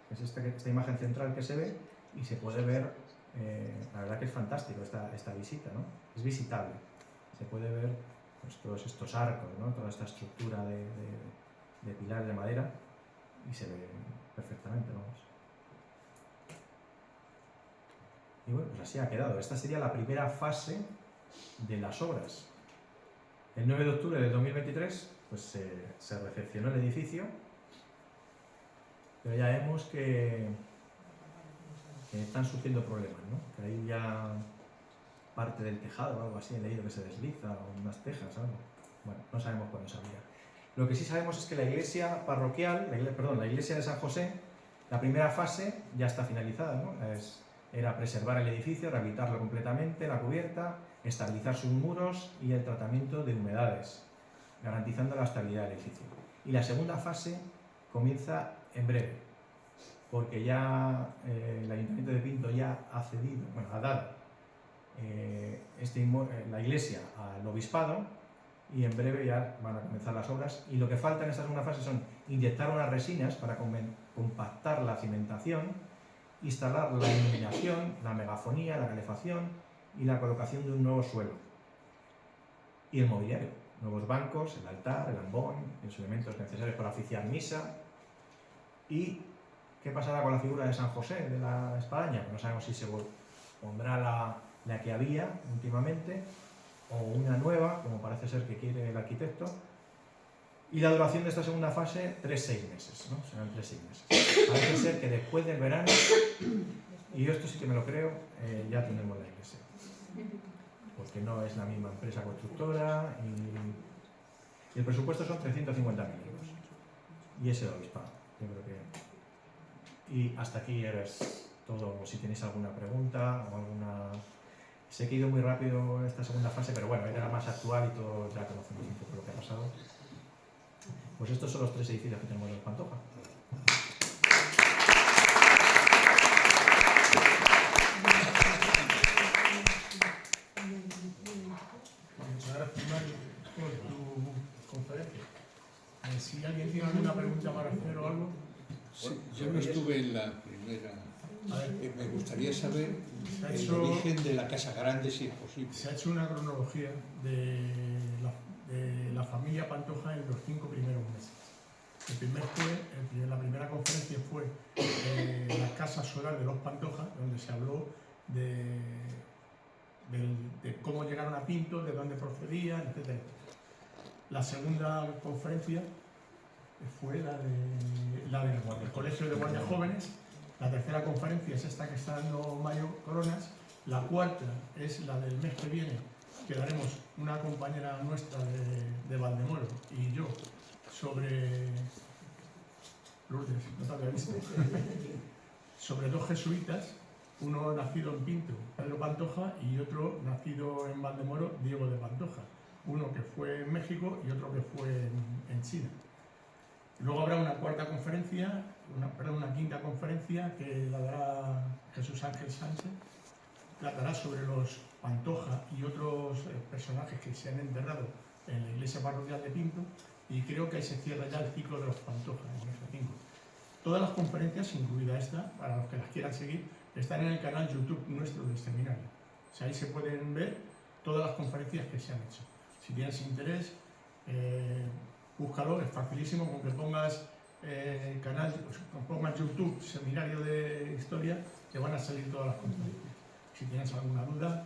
que es esta imagen central que se ve, y se puede ver, la verdad que es fantástico esta visita, ¿no? Es visitable. Se puede ver pues, todos estos arcos, ¿no? Toda esta estructura de pilares de madera, y se ve perfectamente, vamos. Y bueno, pues así ha quedado. Esta sería la primera fase de las obras. El 9 de octubre de 2023 pues se recepcionó el edificio, pero ya vemos que están surgiendo problemas, ¿no? Que ahí ya parte del tejado o algo así, he leído que se desliza, o unas tejas, algo. Bueno, no sabemos cuándo saldrá. Lo que sí sabemos es que la iglesia parroquial, la iglesia de San José, la primera fase ya está finalizada, ¿no? Era preservar el edificio, rehabilitarlo completamente, la cubierta, estabilizar sus muros y el tratamiento de humedades, garantizando la estabilidad del edificio. Y la segunda fase comienza en breve, porque ya el Ayuntamiento de Pinto ya ha cedido, bueno, ha dado la iglesia al obispado, y en breve ya van a comenzar las obras. Y lo que falta en esta segunda fase son inyectar unas resinas para compactar la cimentación, instalar la iluminación, la megafonía, la calefacción y la colocación de un nuevo suelo. Y el mobiliario, nuevos bancos, el altar, el ambón, los elementos necesarios para oficiar misa. ¿Y qué pasará con la figura de San José, de la espadaña? Pues no sabemos si se pondrá la que había últimamente, o una nueva, como parece ser que quiere el arquitecto. Y la duración de esta segunda fase, 3-6 meses, ¿no? Serán 3-6 meses. Parece ser que después del verano, y yo esto sí que me lo creo, ya tenemos la iglesia. Porque no es la misma empresa constructora, y el presupuesto son 350.000 euros. Y es el obispado, yo creo que... Y hasta aquí eres todo. Si tenéis alguna pregunta o alguna... Sé que he ido muy rápido en esta segunda fase, pero bueno, era más actual y todos ya conocemos un poco lo que ha pasado. Pues estos son los 3 edificios que tenemos en Pantoja. Muchas gracias, Mario, por tu conferencia. Si alguien tiene alguna pregunta para hacer o algo. Sí, yo no estuve en la primera. Me gustaría saber el origen de la Casa Grande, si es posible. Se ha hecho una cronología de la familia Pantoja en los 5 primeros meses. La primera conferencia fue la casa solar de los Pantoja, donde se habló de cómo llegaron a Pinto, de dónde procedían, etc. La segunda conferencia fue la del Colegio de Guardias Jóvenes. La tercera conferencia es esta que está dando Mario Coronas. La cuarta es la del mes que viene, que daremos una compañera nuestra de Valdemoro y yo sobre Lourdes, no te había visto, sobre 2 jesuitas, uno nacido en Pinto, Pedro Pantoja, y otro nacido en Valdemoro, Diego de Pantoja. Uno que fue en México y otro que fue en China. Luego habrá una una quinta conferencia que la dará Jesús Ángel Sánchez, tratará sobre los Pantoja y otros personajes que se han enterrado en la iglesia parroquial de Pinto, y creo que ahí se cierra ya el ciclo de los Pantoja en ese 5. Todas las conferencias, incluida esta, para los que las quieran seguir, están en el canal YouTube nuestro del seminario. O sea, ahí se pueden ver todas las conferencias que se han hecho. Si tienes interés, búscalo, es facilísimo, con que pongas canal, pues, pongas YouTube, seminario de historia, te van a salir todas las conferencias. Si tienes alguna duda,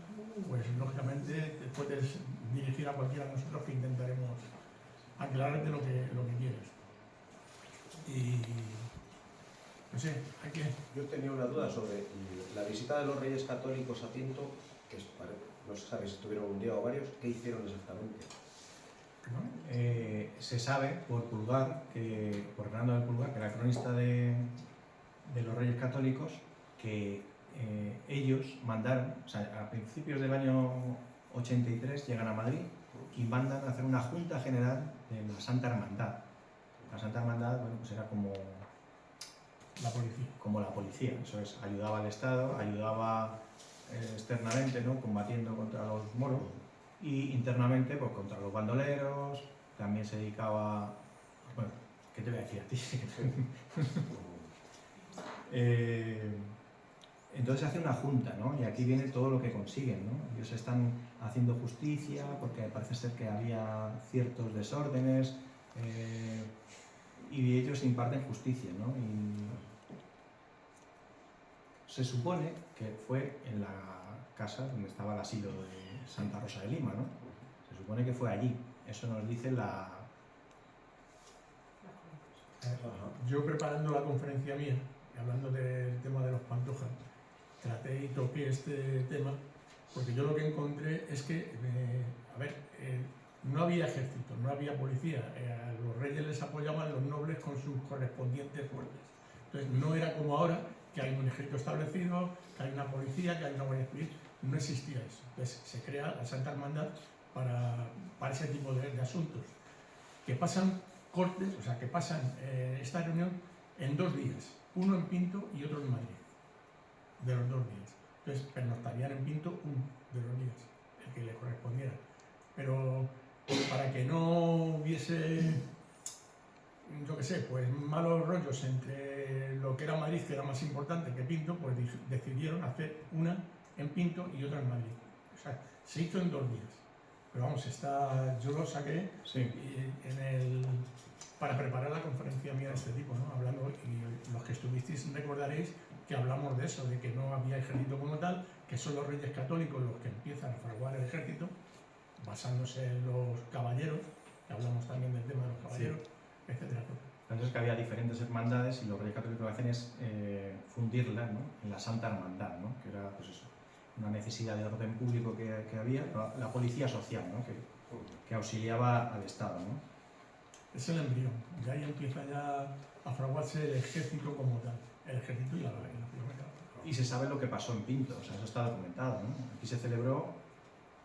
pues lógicamente te puedes dirigir a cualquiera de nosotros, que intentaremos aclararte lo que quieres. Y no sé, hay que... Yo tenía una duda sobre la visita de los Reyes Católicos a Pinto, que no se sabe si estuvieron un día o varios. ¿Qué hicieron exactamente? Se sabe por Pulgar, por Fernando del Pulgar, que era cronista de los Reyes Católicos, que ellos mandaron, o sea, a principios del año 83 llegan a Madrid y mandan a hacer una junta general de la Santa Hermandad. La Santa Hermandad, bueno, pues era como La policía. como la policía, eso es, ayudaba al Estado, ayudaba externamente, ¿no? Combatiendo contra los moros y internamente pues contra los bandoleros, también se dedicaba, bueno, ¿qué te voy a decir a ti? Entonces hace una junta, ¿no? Y aquí viene todo lo que consiguen, ¿no? Ellos están haciendo justicia porque parece ser que había ciertos desórdenes y ellos imparten justicia, ¿no? Y se supone que fue en la casa donde estaba el asilo de Santa Rosa de Lima, ¿no? Se supone que fue allí. Eso nos dice la... Yo preparando la conferencia mía, y hablando del tema de los Pantojas, traté y toqué este tema, porque yo lo que encontré es que, no había ejército, no había policía, a los reyes les apoyaban los nobles con sus correspondientes fuerzas. Entonces no era como ahora, que hay un ejército establecido, que hay una policía, que hay una guardia civil, no existía eso. Entonces se crea la Santa Hermandad para ese tipo de asuntos, que pasan cortes, o sea, que pasan esta reunión en 2 días, uno en Pinto y otro en Madrid, de los 2 días. Entonces pernoctarían en Pinto uno de los días, el que le correspondiera. Pero para que no hubiese, yo qué sé, pues malos rollos entre lo que era Madrid, que era más importante que Pinto, pues decidieron hacer una en Pinto y otra en Madrid. O sea, se hizo en 2 días. Pero vamos, yo lo saqué Sí. para preparar la conferencia mía de este tipo, ¿no? Hablando, y los que estuvisteis recordaréis que hablamos de eso, de que no había ejército como tal, que son los reyes católicos los que empiezan a fraguar el ejército, basándose en los caballeros, que hablamos también del tema de los caballeros, etcétera, etcétera. Entonces que había diferentes hermandades y los reyes católicos lo que hacen es fundirlas, ¿no? En la Santa Hermandad, ¿no? Que era pues eso, una necesidad de orden público que había, la policía social, ¿no? Que auxiliaba al Estado, ¿no? Es el embrión, y ahí empieza ya a fraguarse el ejército como tal, el ejército y la plometa. Y se sabe lo que pasó en Pinto, o sea, eso está documentado, ¿no? Aquí se celebró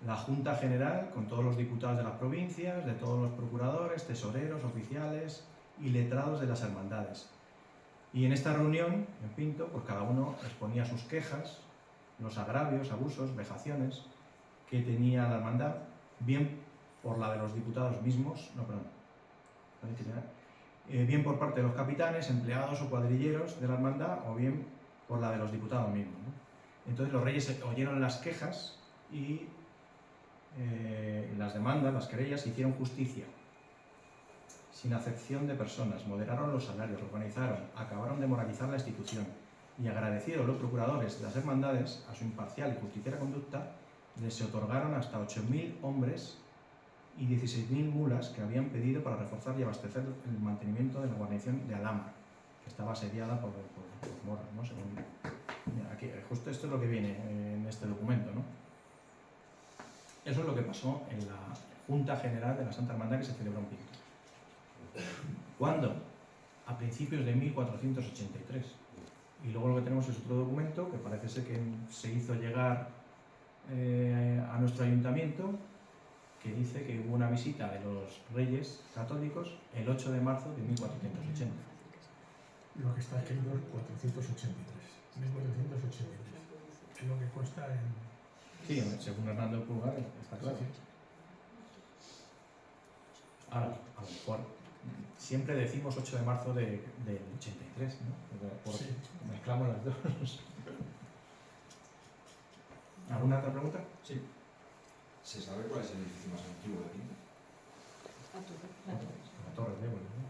la Junta General con todos los diputados de las provincias, de todos los procuradores, tesoreros, oficiales y letrados de las hermandades. Y en esta reunión, en Pinto, pues cada uno exponía sus quejas, los agravios, abusos, vejaciones que tenía la hermandad, bien por la de los diputados mismos, bien por parte de los capitanes, empleados o cuadrilleros de la hermandad, o bien por la de los diputados mismos, ¿no? Entonces los reyes oyeron las quejas y las demandas, las querellas, hicieron justicia, sin acepción de personas, moderaron los salarios, organizaron, acabaron de moralizar la institución y agradecidos los procuradores de las hermandades a su imparcial y justiciera conducta, les otorgaron hasta 8.000 hombres y 16.000 mulas que habían pedido para reforzar y abastecer el mantenimiento de la guarnición de Alhama, que estaba asediada por moros, ¿no? Mira, aquí, justo esto es lo que viene en este documento, ¿no? Eso es lo que pasó en la Junta General de la Santa Hermandad que se celebró en Pinto. ¿Cuándo? A principios de 1483. Y luego lo que tenemos es otro documento que parece ser que se hizo llegar a nuestro ayuntamiento, que dice que hubo una visita de los reyes católicos el 8 de marzo de 1480. Lo que está escrito es 483, 1483. Es lo que cuesta en... Sí, según Hernando Pulgar, está claro. Ahora, a lo mejor, siempre decimos 8 de marzo del 83, ¿no? Sí. Mezclamos las dos. ¿Alguna otra pregunta? Sí. ¿Se sabe cuál es el edificio más antiguo de Pinto? La Torre de Éboli, ¿no?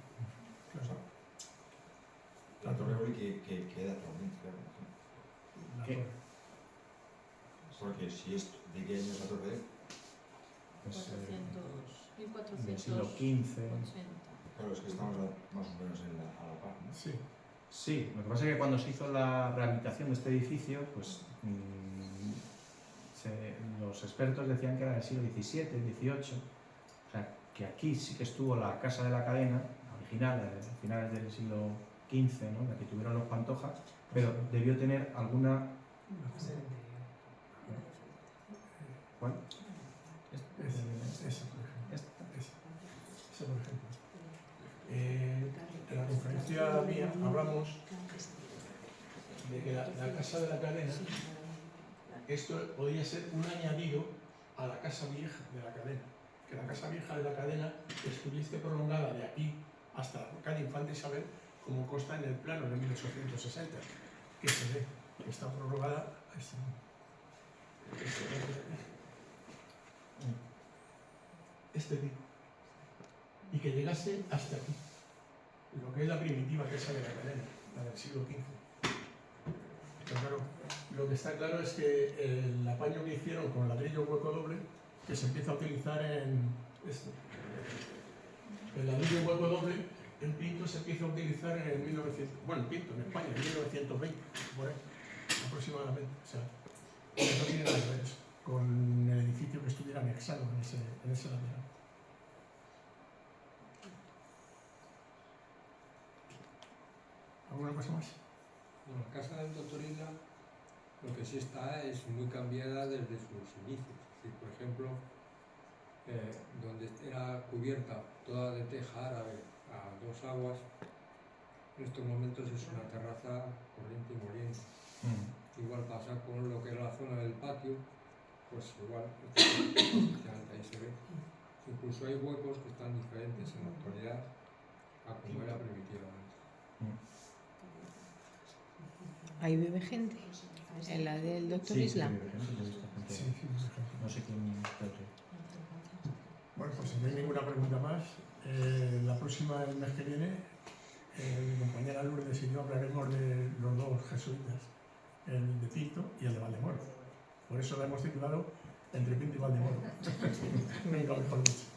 La Torre de Éboli que queda actualmente, claro. La ¿Qué? torre. Porque si es de qué año es la Torre de Éboli, Pues, 1400, del siglo 1480. XV. claro, es que estamos más o menos a la par, ¿no? Sí. Sí, lo que pasa es que cuando se hizo la rehabilitación de este edificio, pues los expertos decían que era del siglo XVII, XVIII, o sea, que aquí sí que estuvo la Casa de la Cadena, original, a finales del siglo XV, ¿no? La que tuvieron los Pantoja, pero debió tener alguna... ¿Cuál? Esa, por ejemplo. Esta. Esa, por ejemplo. En la conferencia mía hablamos que la casa de la cadena, esto podría ser un añadido a la casa vieja de la cadena. Que la casa vieja de la cadena estuviese prolongada de aquí hasta la calle Infante Isabel, como consta en el plano de 1860, que se ve que está prorrogada a este tipo, y que llegase hasta aquí, lo que es la primitiva casa de la cadena, la del siglo XV. Pero claro, lo que está claro es que el apaño que hicieron con ladrillo hueco doble, que se empieza a utilizar en esto. El ladrillo hueco doble en Pinto se empieza a utilizar en el 1900, bueno, en Pinto, en España, en 1920, por ahí, aproximadamente. O sea, no tiene nada que ver eso con el edificio que estuviera anexado en ese lateral. ¿Alguna cosa más? Bueno, la casa del doctor Isla, lo que sí está es muy cambiada desde sus inicios. Es decir, por ejemplo, donde era cubierta toda de teja árabe a dos aguas, en estos momentos es una terraza corriente y moliente. Igual pasa con lo que era la zona del patio, pues igual, ahí se ve. Incluso hay huecos que están diferentes en la actualidad a como era primitivamente. Ahí vive gente, en la del doctor Isla. Sí, No sé quién está. Bueno, pues si no hay ninguna pregunta más, la próxima, el mes que viene, mi compañera Lourdes y yo hablaremos de los dos jesuitas, el de Pinto y el de Valdemoro. Por eso la hemos titulado Entre Pinto y Valdemoro. Venga, mejor dicho.